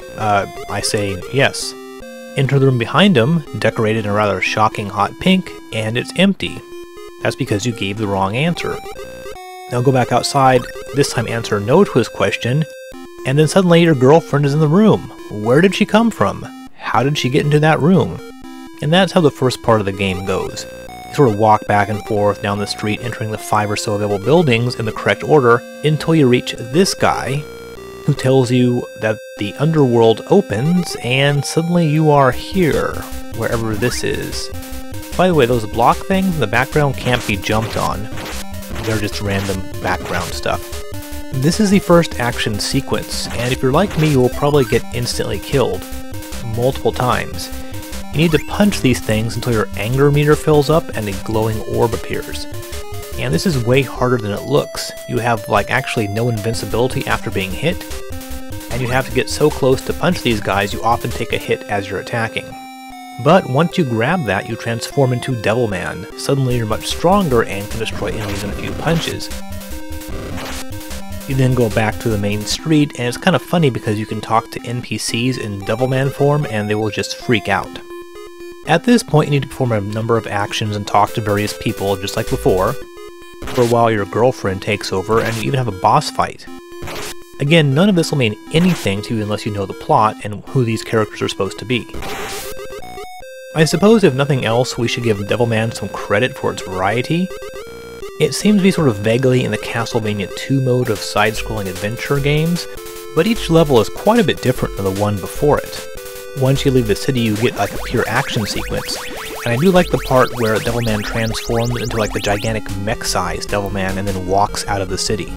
I say yes. Enter the room behind him, decorated in a rather shocking hot pink, and it's empty. That's because you gave the wrong answer. Now go back outside, this time answer no to his question, and then suddenly your girlfriend is in the room. Where did she come from? How did she get into that room? And that's how the first part of the game goes. You sort of walk back and forth down the street, entering the 5 or so available buildings in the correct order, until you reach this guy, who tells you that the underworld opens, and suddenly you are here, wherever this is. By the way, those block things in the background can't be jumped on. They're just random background stuff. This is the first action sequence, and if you're like me, you will probably get instantly killed. Multiple times. You need to punch these things until your anger meter fills up and a glowing orb appears. And this is way harder than it looks. You have actually no invincibility after being hit, and you have to get so close to punch these guys you often take a hit as you're attacking. But once you grab that, you transform into Devilman. Suddenly you're much stronger and can destroy enemies in a few punches. You then go back to the main street, and it's kind of funny because you can talk to NPCs in Devilman form and they will just freak out. At this point, you need to perform a number of actions and talk to various people just like before. For a while your girlfriend takes over, and you even have a boss fight. Again, none of this will mean anything to you unless you know the plot and who these characters are supposed to be. I suppose if nothing else, we should give Devilman some credit for its variety. It seems to be sort of vaguely in the Castlevania 2 mode of side-scrolling adventure games, but each level is quite a bit different than the one before it. Once you leave the city, you get a pure action sequence, and I do like the part where Devilman transforms into the gigantic mech-sized Devilman and then walks out of the city.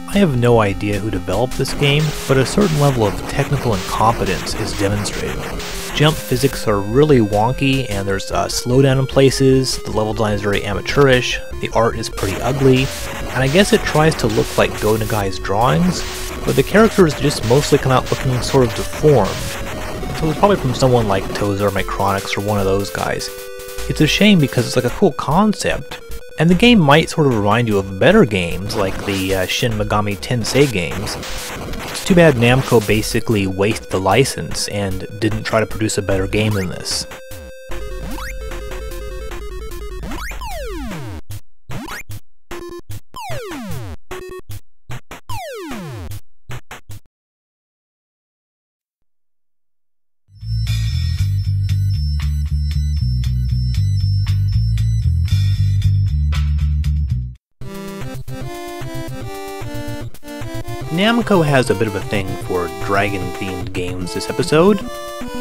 I have no idea who developed this game, but a certain level of technical incompetence is demonstrated. Jump physics are really wonky, and there's slowdown in places, the level design is very amateurish, the art is pretty ugly, and I guess it tries to look like Go Nagai's drawings, but the characters just mostly come out looking sort of deformed. So it's probably from someone like Tozer or Micronix or one of those guys. It's a shame because it's a cool concept, and the game might sort of remind you of better games like the Shin Megami Tensei games. It's too bad Namco basically wasted the license and didn't try to produce a better game than this. Namco has a bit of a thing for dragon-themed games this episode.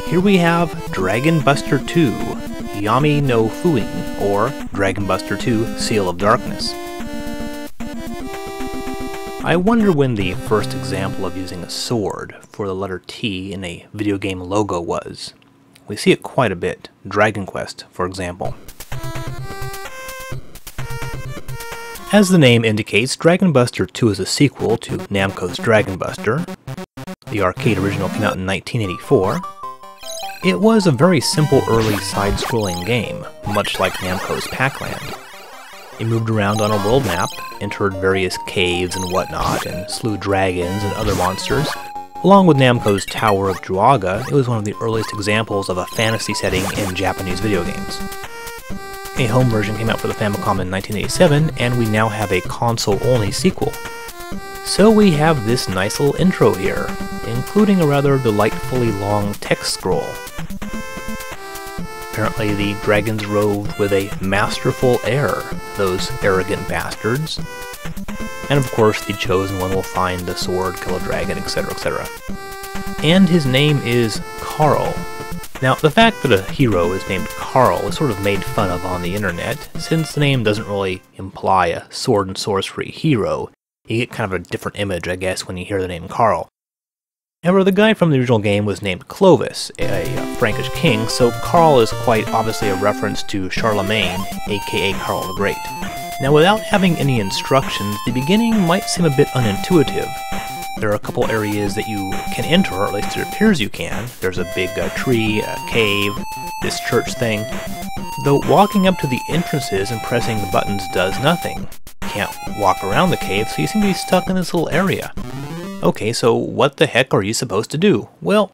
Here we have Dragon Buster 2, Yami no Fuuin, or Dragon Buster 2, Seal of Darkness. I wonder when the first example of using a sword for the letter T in a video game logo was. We see it quite a bit, Dragon Quest, for example. As the name indicates, Dragon Buster 2 is a sequel to Namco's Dragon Buster. The arcade original came out in 1984. It was a very simple early side-scrolling game, much like Namco's Pac-Land. You moved around on a world map, entered various caves and whatnot, and slew dragons and other monsters. Along with Namco's Tower of Druaga, it was one of the earliest examples of a fantasy setting in Japanese video games. A home version came out for the Famicom in 1987, and we now have a console-only sequel. So we have this nice little intro here, including a rather delightfully long text scroll. Apparently the dragons roved with a masterful air, those arrogant bastards. And of course the chosen one will find the sword, kill a dragon, etc, etc. And his name is Carl. Now, the fact that a hero is named Carl is sort of made fun of on the internet, since the name doesn't really imply a sword and sorcery hero. You get kind of a different image, I guess, when you hear the name Carl. However, the guy from the original game was named Clovis, a Frankish king, so Carl is quite obviously a reference to Charlemagne, aka Carl the Great. Now, without having any instructions, the beginning might seem a bit unintuitive. There are a couple areas that you can enter, or at least it appears you can. There's a big tree, a cave, this church thing. Though walking up to the entrances and pressing the buttons does nothing. You can't walk around the cave, so you seem to be stuck in this little area. Okay, so what the heck are you supposed to do? Well,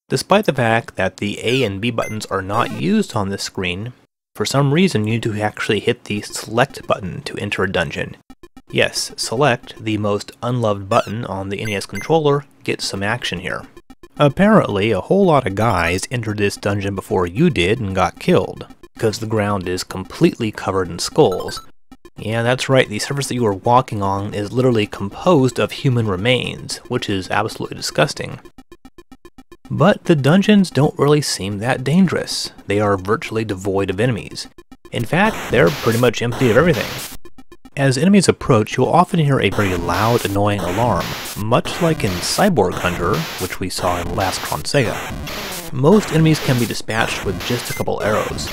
despite the fact that the A and B buttons are not used on this screen, for some reason you need to actually hit the select button to enter a dungeon. Yes, select, the most unloved button on the NES controller, gets some action here. Apparently, a whole lot of guys entered this dungeon before you did and got killed, because the ground is completely covered in skulls. Yeah, that's right, the surface that you are walking on is literally composed of human remains, which is absolutely disgusting. But the dungeons don't really seem that dangerous. They are virtually devoid of enemies. In fact, they're pretty much empty of everything. As enemies approach, you'll often hear a very loud, annoying alarm, much like in Cyborg Hunter, which we saw in last Chrontendo. Most enemies can be dispatched with just a couple arrows,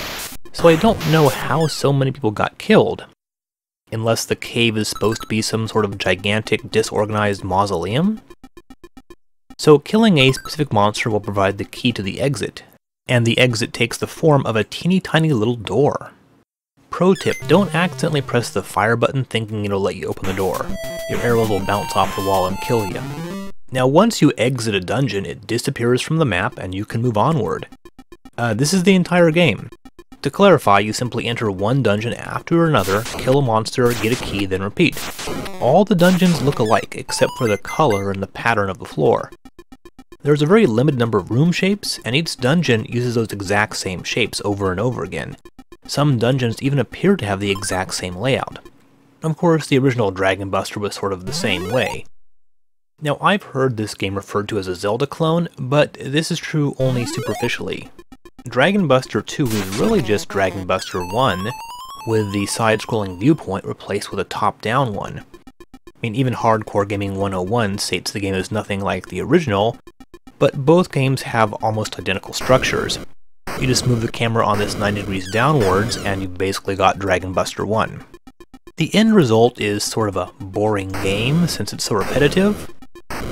so I don't know how so many people got killed. Unless the cave is supposed to be some sort of gigantic, disorganized mausoleum? So killing a specific monster will provide the key to the exit, and the exit takes the form of a teeny tiny little door. Pro tip, don't accidentally press the fire button thinking it'll let you open the door. Your arrows will bounce off the wall and kill you. Now once you exit a dungeon, it disappears from the map and you can move onward. This is the entire game. To clarify, you simply enter one dungeon after another, kill a monster, get a key, then repeat. All the dungeons look alike except for the color and the pattern of the floor. There's a very limited number of room shapes, and each dungeon uses those exact same shapes over and over again. Some dungeons even appear to have the exact same layout. Of course, the original Dragon Buster was sort of the same way. Now, I've heard this game referred to as a Zelda clone, but this is true only superficially. Dragon Buster 2 is really just Dragon Buster 1, with the side-scrolling viewpoint replaced with a top-down one. I mean, even Hardcore Gaming 101 states the game is nothing like the original, but both games have almost identical structures. You just move the camera on this 90 degrees downwards, and you've basically got Dragon Buster 1. The end result is sort of a boring game, since it's so repetitive.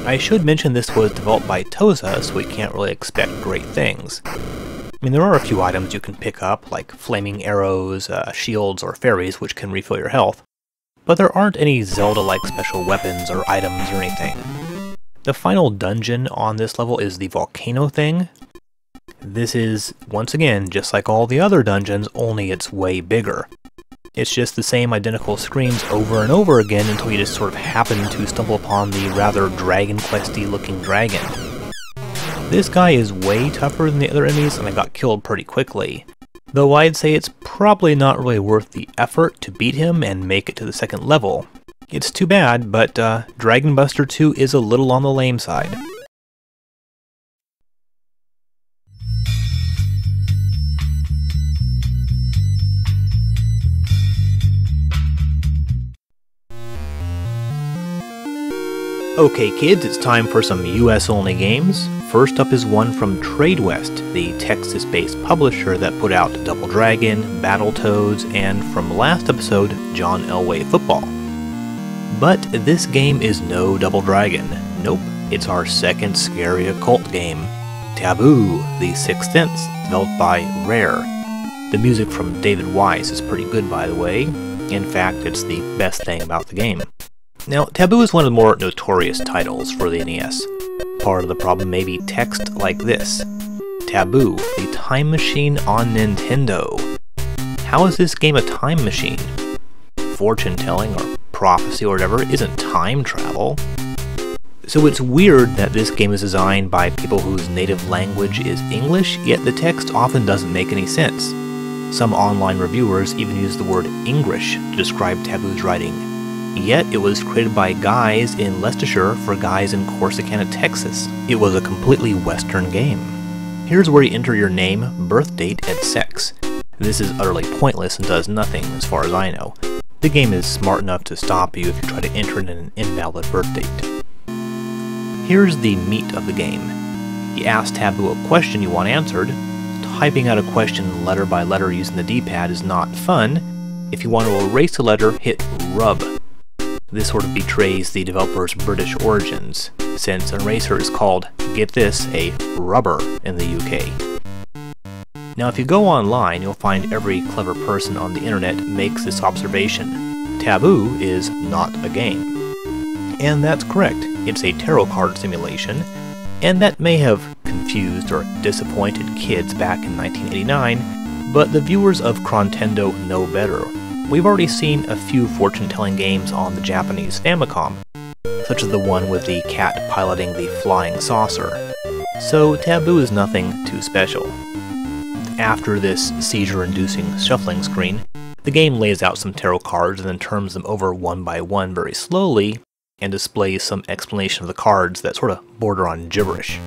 I should mention this was developed by Tosa, so we can't really expect great things. I mean, there are a few items you can pick up, like flaming arrows, shields, or fairies, which can refill your health, but there aren't any Zelda-like special weapons or items or anything. The final dungeon on this level is the volcano thing. This is, once again, just like all the other dungeons, only it's way bigger. It's just the same identical screens over and over again until you just sort of happen to stumble upon the rather Dragon Quest-y looking dragon. This guy is way tougher than the other enemies, and I got killed pretty quickly. Though I'd say it's probably not really worth the effort to beat him and make it to the second level. It's too bad, but Dragon Buster 2 is a little on the lame side. Okay kids, it's time for some US-only games. First up is one from TradeWest, the Texas-based publisher that put out Double Dragon, Battletoads, and from last episode, John Elway Football. But this game is no Double Dragon. Nope, it's our second scary occult game, Taboo, the Sixth Sense, developed by Rare. The music from David Wise is pretty good, by the way. In fact, it's the best thing about the game. Now, Taboo is one of the more notorious titles for the NES. Part of the problem may be text like this: Taboo, the time machine on Nintendo. How is this game a time machine? Fortune telling or prophecy or whatever isn't time travel. So it's weird that this game is designed by people whose native language is English, yet the text often doesn't make any sense. Some online reviewers even use the word English to describe Taboo's writing. Yet it was created by guys in Leicestershire for guys in Corsicana, Texas. It was a completely Western game. Here's where you enter your name, birth date, and sex. This is utterly pointless and does nothing as far as I know. The game is smart enough to stop you if you try to enter in an invalid birth date. Here's the meat of the game. You ask Taboo a question you want answered. Typing out a question letter by letter using the D-pad is not fun, If you want to erase a letter, hit rub. This sort of betrays the developer's British origins, since an eraser is called, get this, a rubber in the UK. Now if you go online, you'll find every clever person on the internet makes this observation. Taboo is not a game. And that's correct, it's a tarot card simulation, and that may have confused or disappointed kids back in 1989, but the viewers of Chrontendo know better. We've already seen a few fortune-telling games on the Japanese Famicom, such as the one with the cat piloting the flying saucer, so Taboo is nothing too special. After this seizure-inducing shuffling screen, the game lays out some tarot cards and then turns them over one by one very slowly, and displays some explanation of the cards that sort of border on gibberish.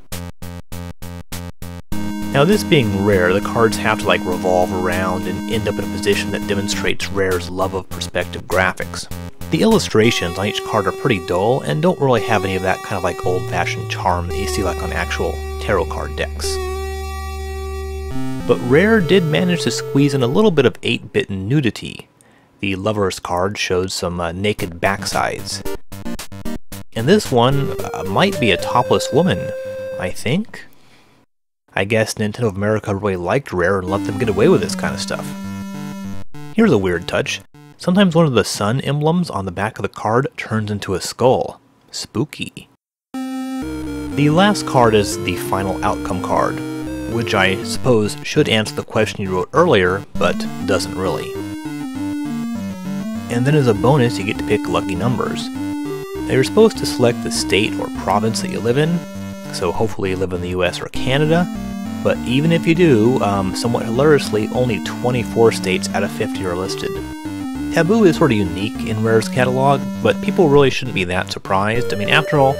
Now this being Rare, the cards have to revolve around and end up in a position that demonstrates Rare's love of perspective graphics. The illustrations on each card are pretty dull and don't really have any of that kind of old-fashioned charm that you see on actual tarot card decks. But Rare did manage to squeeze in a little bit of 8-bit nudity. The Lover's card showed some naked backsides. And this one might be a topless woman, I think. I guess Nintendo of America really liked Rare and let them get away with this kind of stuff. Here's a weird touch. Sometimes one of the sun emblems on the back of the card turns into a skull. Spooky. The last card is the final outcome card, which I suppose should answer the question you wrote earlier, but doesn't really. And then as a bonus, you get to pick lucky numbers. Now you're supposed to select the state or province that you live in, so hopefully you live in the US or Canada, but even if you do, somewhat hilariously, only 24 states out of 50 are listed. Taboo is sort of unique in Rare's catalog, but people really shouldn't be that surprised. I mean, after all,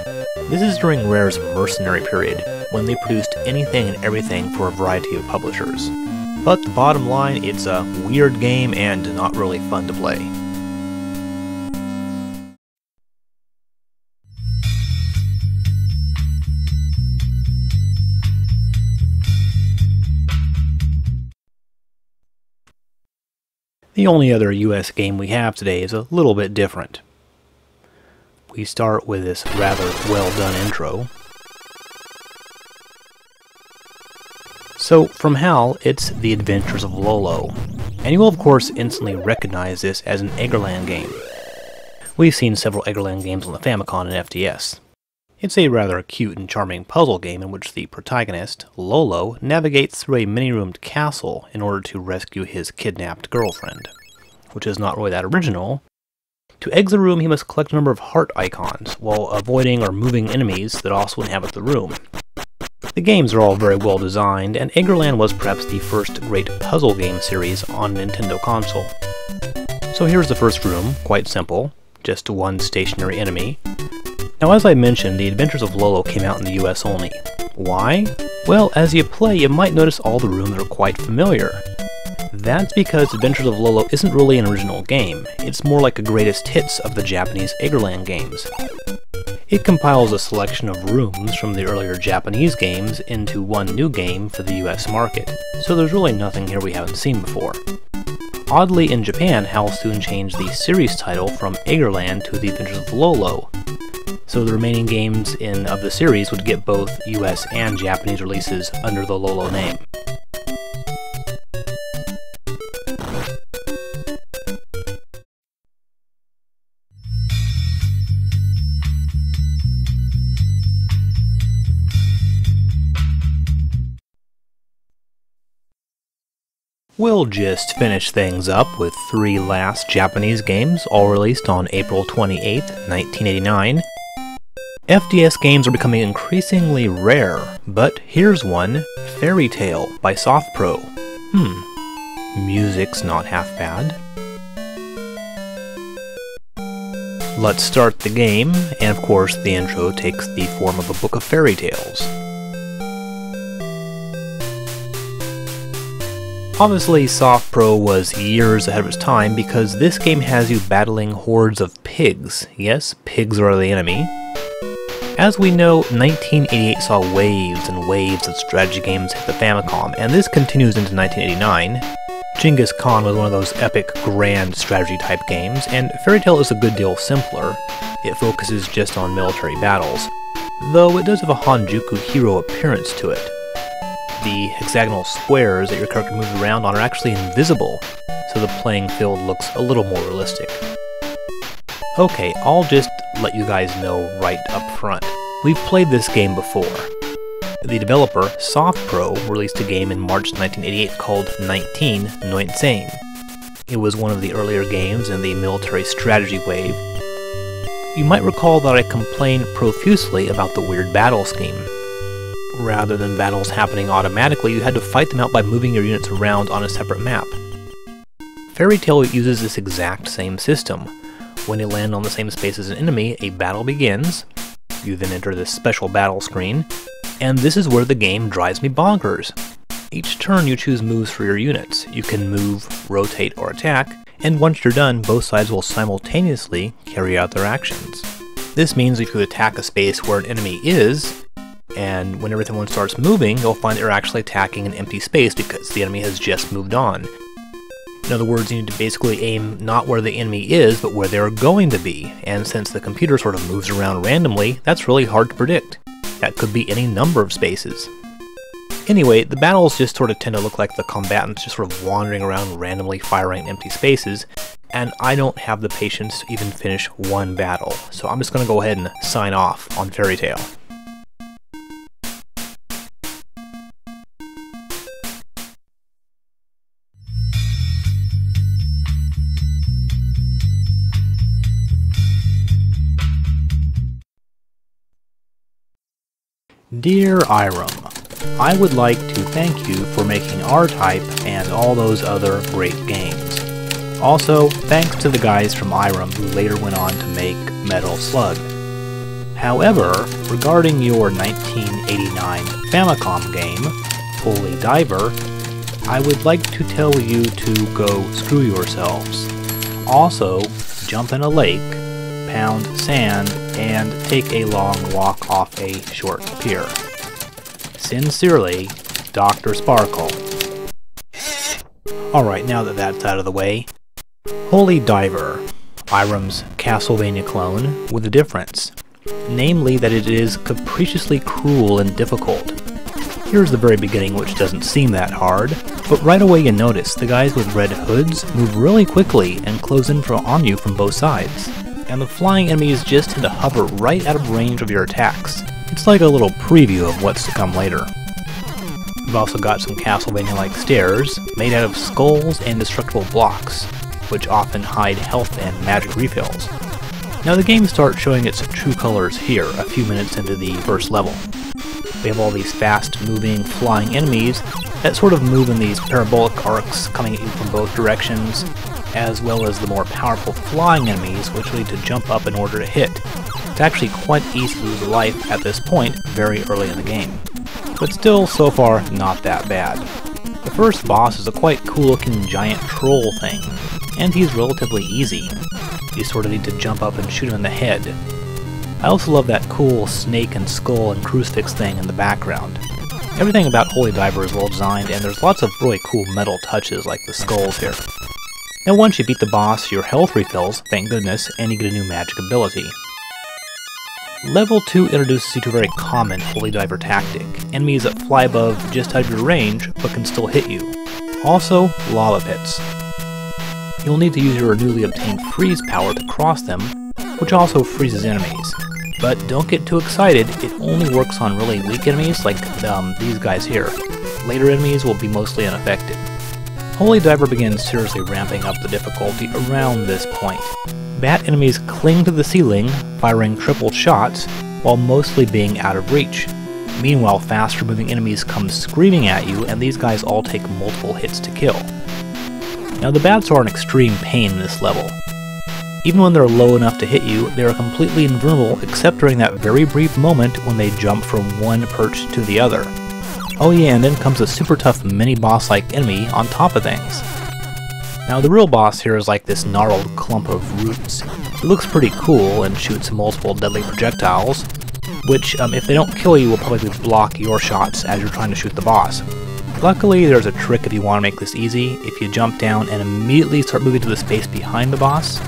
this is during Rare's mercenary period, when they produced anything and everything for a variety of publishers. But the bottom line, it's a weird game and not really fun to play. The only other US game we have today is a little bit different. We start with this rather well-done intro. So, from HAL, it's The Adventures of Lolo, and you will of course instantly recognize this as an Eggerland game. We've seen several Eggerland games on the Famicom and FDS. It's a rather cute and charming puzzle game in which the protagonist, Lolo, navigates through a many-roomed castle in order to rescue his kidnapped girlfriend, which is not really that original. To exit a room, he must collect a number of heart icons, while avoiding or moving enemies that also inhabit the room. The games are all very well designed, and Eggerland was perhaps the first great puzzle game series on a Nintendo console. So here's the first room, quite simple, just one stationary enemy. Now as I mentioned, The Adventures of Lolo came out in the US only. Why? Well, as you play, you might notice all the rooms are quite familiar. That's because Adventures of Lolo isn't really an original game, it's more like a greatest hits of the Japanese Eggerland games. It compiles a selection of rooms from the earlier Japanese games into one new game for the US market, so there's really nothing here we haven't seen before. Oddly, in Japan, HAL soon changed the series title from Eggerland to The Adventures of Lolo, so the remaining games of the series would get both US and Japanese releases under the Lolo name. We'll just finish things up with 3 last Japanese games, all released on April 28, 1989. FDS games are becoming increasingly rare, but here's one, Fairytale by SoftPro. Music's not half bad. Let's start the game, and of course the intro takes the form of a book of fairy tales. Obviously, SoftPro was years ahead of its time because this game has you battling hordes of pigs. Yes, pigs are the enemy. As we know, 1988 saw waves and waves of strategy games hit the Famicom, and this continues into 1989. Genghis Khan was one of those epic, grand strategy type games, and Fairytale is a good deal simpler. It focuses just on military battles, though it does have a Hanjuku hero appearance to it. The hexagonal squares that your character moves around on are actually invisible, so the playing field looks a little more realistic. Okay, I'll just let you guys know right up front. We've played this game before. The developer, SoftPro, released a game in March 1988 called 1919. It was one of the earlier games in the military strategy wave. You might recall that I complained profusely about the weird battle scheme. Rather than battles happening automatically, you had to fight them out by moving your units around on a separate map. Fairytale uses this exact same system. When you land on the same space as an enemy, a battle begins. You then enter this special battle screen, and this is where the game drives me bonkers. Each turn you choose moves for your units. You can move, rotate, or attack, and once you're done, both sides will simultaneously carry out their actions. This means if you attack a space where an enemy is, and when everyone starts moving, you'll find they're actually attacking an empty space because the enemy has just moved on. In other words, you need to basically aim not where the enemy is, but where they're going to be, and since the computer sort of moves around randomly, that's really hard to predict. That could be any number of spaces. Anyway, the battles just sort of tend to look like the combatants just sort of wandering around randomly firing empty spaces, and I don't have the patience to even finish one battle, so I'm just going to go ahead and sign off on Fairytale. Dear Irem, I would like to thank you for making R-Type and all those other great games. Also, thanks to the guys from Irem who later went on to make Metal Slug. However, regarding your 1989 Famicom game, Holy Diver, I would like to tell you to go screw yourselves. Also, jump in a lake, pound sand, and take a long walk off a short pier. Sincerely, Dr. Sparkle. Alright, now that that's out of the way, Holy Diver, Irem's Castlevania clone, with a difference. Namely that it is capriciously cruel and difficult. Here's the very beginning, which doesn't seem that hard, but right away you notice the guys with red hoods move really quickly and close in on you from both sides. And the flying enemies just tend to hover right out of range of your attacks. It's like a little preview of what's to come later. We've also got some Castlevania-like stairs, made out of skulls and destructible blocks, which often hide health and magic refills. Now the game starts showing its true colors here, a few minutes into the first level. We have all these fast-moving, flying enemies that sort of move in these parabolic arcs coming at you from both directions, as well as the more powerful flying enemies which need to jump up in order to hit. It's actually quite easy to lose a life at this point, very early in the game. But still, so far, not that bad. The first boss is a quite cool-looking giant troll thing, and he's relatively easy. You sort of need to jump up and shoot him in the head. I also love that cool snake and skull and crucifix thing in the background. Everything about Holy Diver is well designed, and there's lots of really cool metal touches like the skulls here. Now once you beat the boss, your health refills, thank goodness, and you get a new magic ability. Level 2 introduces you to a very common Holy Diver tactic, enemies that fly above just out of your range, but can still hit you. Also, lava pits. You'll need to use your newly obtained freeze power to cross them, which also freezes enemies. But don't get too excited, it only works on really weak enemies like these guys here. Later enemies will be mostly unaffected. Holy Diver begins seriously ramping up the difficulty around this point. Bat enemies cling to the ceiling, firing triple shots, while mostly being out of reach. Meanwhile, faster moving enemies come screaming at you, and these guys all take multiple hits to kill. Now the bats are an extreme pain in this level. Even when they're low enough to hit you, they are completely invulnerable except during that very brief moment when they jump from one perch to the other. Oh yeah, and then comes a super tough mini-boss-like enemy on top of things. Now the real boss here is like this gnarled clump of roots. It looks pretty cool and shoots multiple deadly projectiles, which if they don't kill you will probably block your shots as you're trying to shoot the boss. Luckily, there's a trick if you want to make this easy. If you jump down and immediately start moving to the space behind the boss,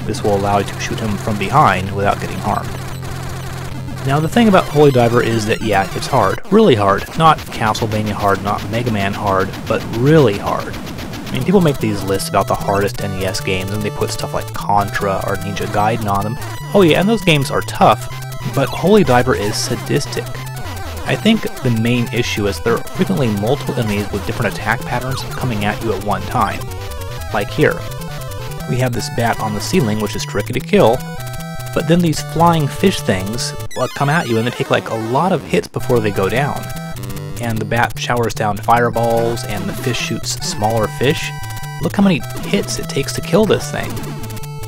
this will allow you to shoot him from behind without getting harmed. Now the thing about Holy Diver is that, yeah, it's hard. Really hard. Not Castlevania hard, not Mega Man hard, but really hard. I mean, people make these lists about the hardest NES games and they put stuff like Contra or Ninja Gaiden on them. Oh yeah, and those games are tough, but Holy Diver is sadistic. I think the main issue is there are frequently multiple enemies with different attack patterns coming at you at one time. Like here. We have this bat on the ceiling, which is tricky to kill, but then these flying fish things come at you and they take like a lot of hits before they go down. And the bat showers down fireballs and the fish shoots smaller fish. Look how many hits it takes to kill this thing.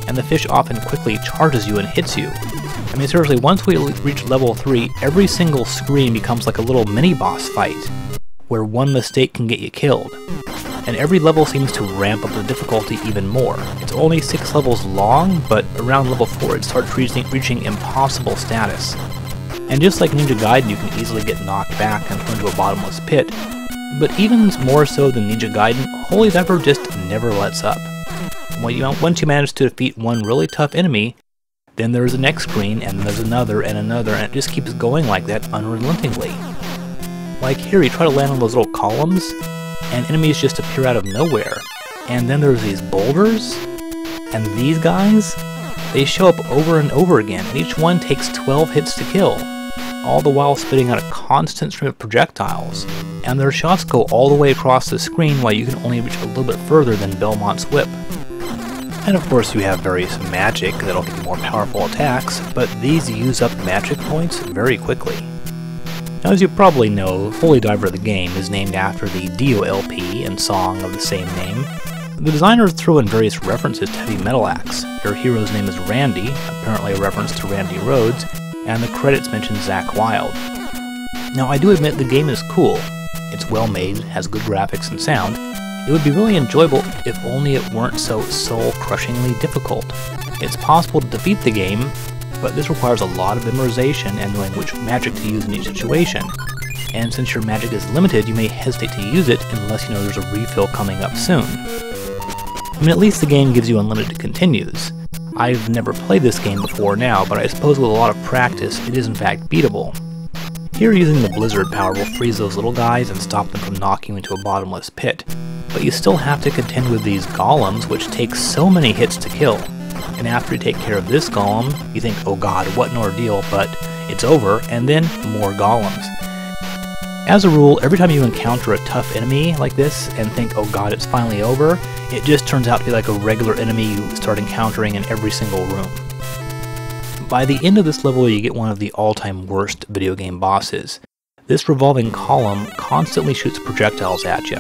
And the fish often quickly charges you and hits you. I mean, seriously, once we reach level 3, every single screen becomes like a little mini-boss fight, where one mistake can get you killed. And every level seems to ramp up the difficulty even more. It's only 6 levels long, but around level 4 it starts reaching impossible status. And just like Ninja Gaiden, you can easily get knocked back and thrown into a bottomless pit. But even more so than Ninja Gaiden, Holy Diver just never lets up. Once you manage to defeat one really tough enemy, then there's the next screen, and there's another, and another, and it just keeps going like that unrelentingly. Like here, you try to land on those little columns, and enemies just appear out of nowhere. And then there's these boulders, and these guys, they show up over and over again, and each one takes 12 hits to kill, all the while spitting out a constant stream of projectiles. And their shots go all the way across the screen while you can only reach a little bit further than Belmont's whip. And of course you have various magic that'll give you more powerful attacks, but these use up magic points very quickly. Now, as you probably know, Holy Diver the game is named after the Dio LP and song of the same name. The designers threw in various references to heavy metal acts. Your hero's name is Randy, apparently a reference to Randy Rhoads, and the credits mention Zakk Wylde. Now, I do admit the game is cool. It's well made, has good graphics and sound. It would be really enjoyable if only it weren't so soul-crushingly difficult. It's possible to defeat the game, but this requires a lot of memorization and knowing which magic to use in each situation. And since your magic is limited, you may hesitate to use it unless you know there's a refill coming up soon. I mean, at least the game gives you unlimited continues. I've never played this game before now, but I suppose with a lot of practice, it is in fact beatable. Here, using the blizzard power will freeze those little guys and stop them from knocking you into a bottomless pit. But you still have to contend with these golems, which take so many hits to kill. And after you take care of this golem, you think, oh god, what an ordeal, but it's over, and then more golems. As a rule, every time you encounter a tough enemy like this and think, oh god, it's finally over, it just turns out to be like a regular enemy you start encountering in every single room. By the end of this level, you get one of the all-time worst video game bosses. This revolving column constantly shoots projectiles at you.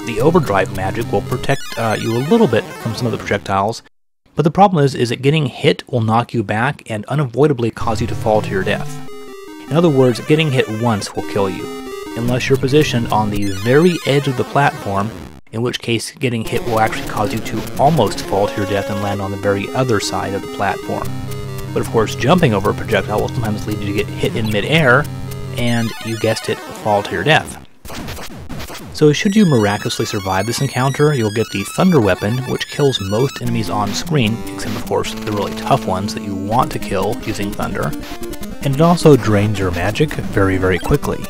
The overdrive magic will protect you a little bit from some of the projectiles, but the problem is that getting hit will knock you back and unavoidably cause you to fall to your death. In other words, getting hit once will kill you, unless you're positioned on the very edge of the platform, in which case getting hit will actually cause you to almost fall to your death and land on the very other side of the platform. But of course, jumping over a projectile will sometimes lead you to get hit in mid-air, and you guessed it, fall to your death. So should you miraculously survive this encounter, you'll get the Thunder Weapon, which kills most enemies on screen, except of course the really tough ones that you want to kill using Thunder. And it also drains your magic very, very quickly.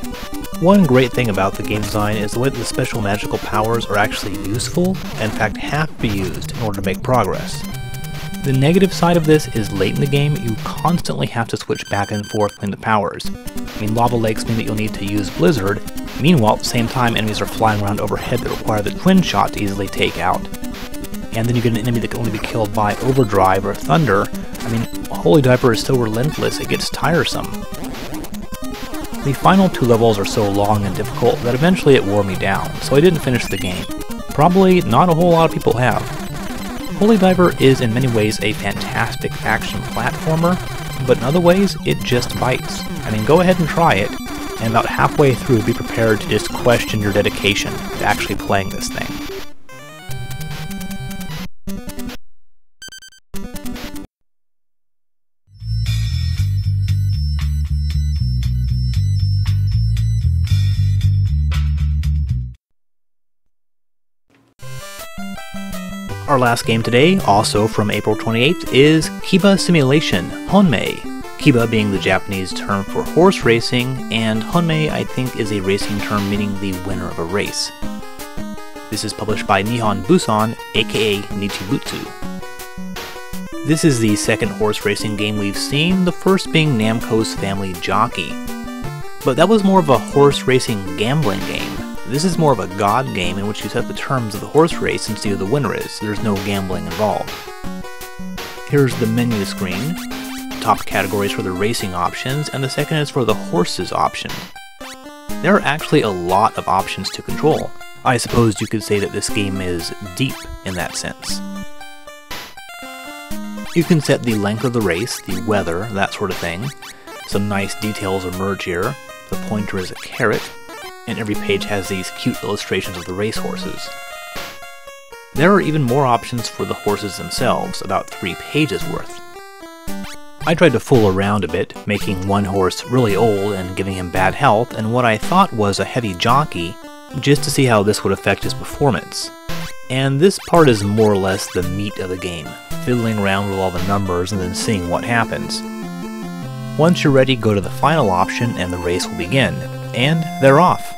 One great thing about the game design is the way that the special magical powers are actually useful, and in fact have to be used in order to make progress. The negative side of this is late in the game, you constantly have to switch back and forth between the powers. I mean, lava lakes mean that you'll need to use Blizzard. Meanwhile, at the same time, enemies are flying around overhead that require the twin shot to easily take out. And then you get an enemy that can only be killed by overdrive or thunder. I mean, Holy Diver is so relentless, it gets tiresome. The final 2 levels are so long and difficult that eventually it wore me down, so I didn't finish the game. Probably not a whole lot of people have. Holy Diver is in many ways a fantastic action platformer, but in other ways, it just bites. I mean, go ahead and try it, and about halfway through be prepared to just question your dedication to actually playing this thing. Our last game today, also from April 28th, is Keiba Simulation, Honmei. Keiba being the Japanese term for horse racing, and Honmei I think is a racing term meaning the winner of a race. This is published by Nihon Busan, aka Nichibutsu. This is the second horse racing game we've seen, the first being Namco's Family Jockey. But that was more of a horse racing gambling game. This is more of a god game in which you set the terms of the horse race and see who the winner is. There's no gambling involved. Here's the menu screen. Top categories for the racing options, and the second is for the horses option. There are actually a lot of options to control. I suppose you could say that this game is deep in that sense. You can set the length of the race, the weather, that sort of thing. Some nice details emerge here. The pointer is a carrot, and every page has these cute illustrations of the racehorses. There are even more options for the horses themselves, about 3 pages worth. I tried to fool around a bit, making one horse really old and giving him bad health, and what I thought was a heavy jockey, just to see how this would affect his performance. And this part is more or less the meat of the game, fiddling around with all the numbers and then seeing what happens. Once you're ready, go to the final option and the race will begin, and they're off.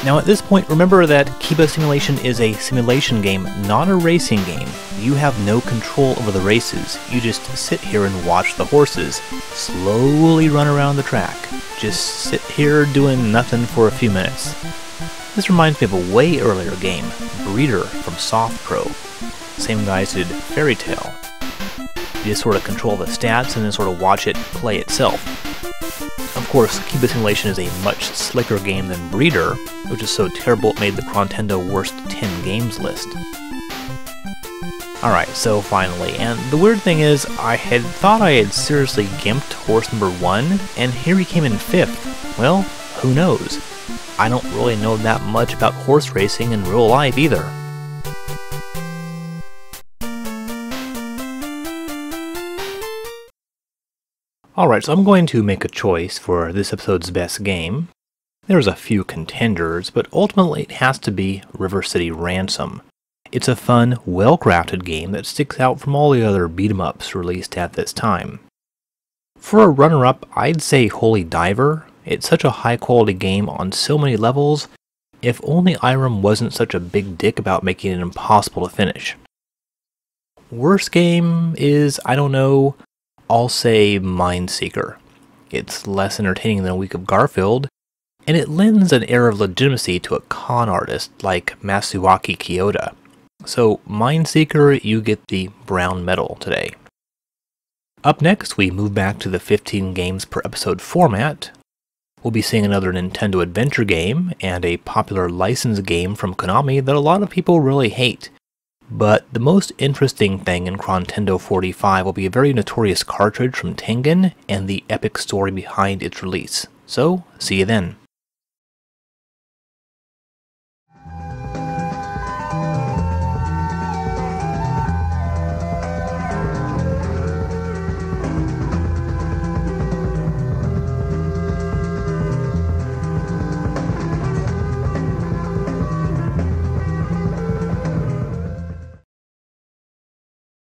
Now at this point, remember that Keiba Simulation is a simulation game, not a racing game. You have no control over the races, you just sit here and watch the horses slowly run around the track. Just sit here doing nothing for a few minutes. This reminds me of a way earlier game, Breeder from Soft Pro. Same guys who did Fairytale. You just sort of control the stats and then sort of watch it play itself. Of course, Keiba Simulation is a much slicker game than Breeder, which is so terrible it made the Chrontendo Worst 10 Games list. Alright, so finally, and the weird thing is, I had thought I had seriously gimped horse number 1, and here he came in 5th. Well, who knows? I don't really know that much about horse racing in real life either. Alright, so I'm going to make a choice for this episode's best game. There's a few contenders, but ultimately it has to be River City Ransom. It's a fun, well-crafted game that sticks out from all the other beat-em-ups released at this time. For a runner-up, I'd say Holy Diver. It's such a high-quality game on so many levels. If only Irem wasn't such a big dick about making it impossible to finish. Worst game is, I don't know, I'll say Mindseeker. It's less entertaining than a week of Garfield, and it lends an air of legitimacy to a con artist like Masuaki Kyoda. So Mindseeker, you get the brown medal today. Up next, we move back to the 15 games per episode format. We'll be seeing another Nintendo adventure game, and a popular licensed game from Konami that a lot of people really hate. But the most interesting thing in Chrontendo 45 will be a very notorious cartridge from Tengen and the epic story behind its release. So, see you then.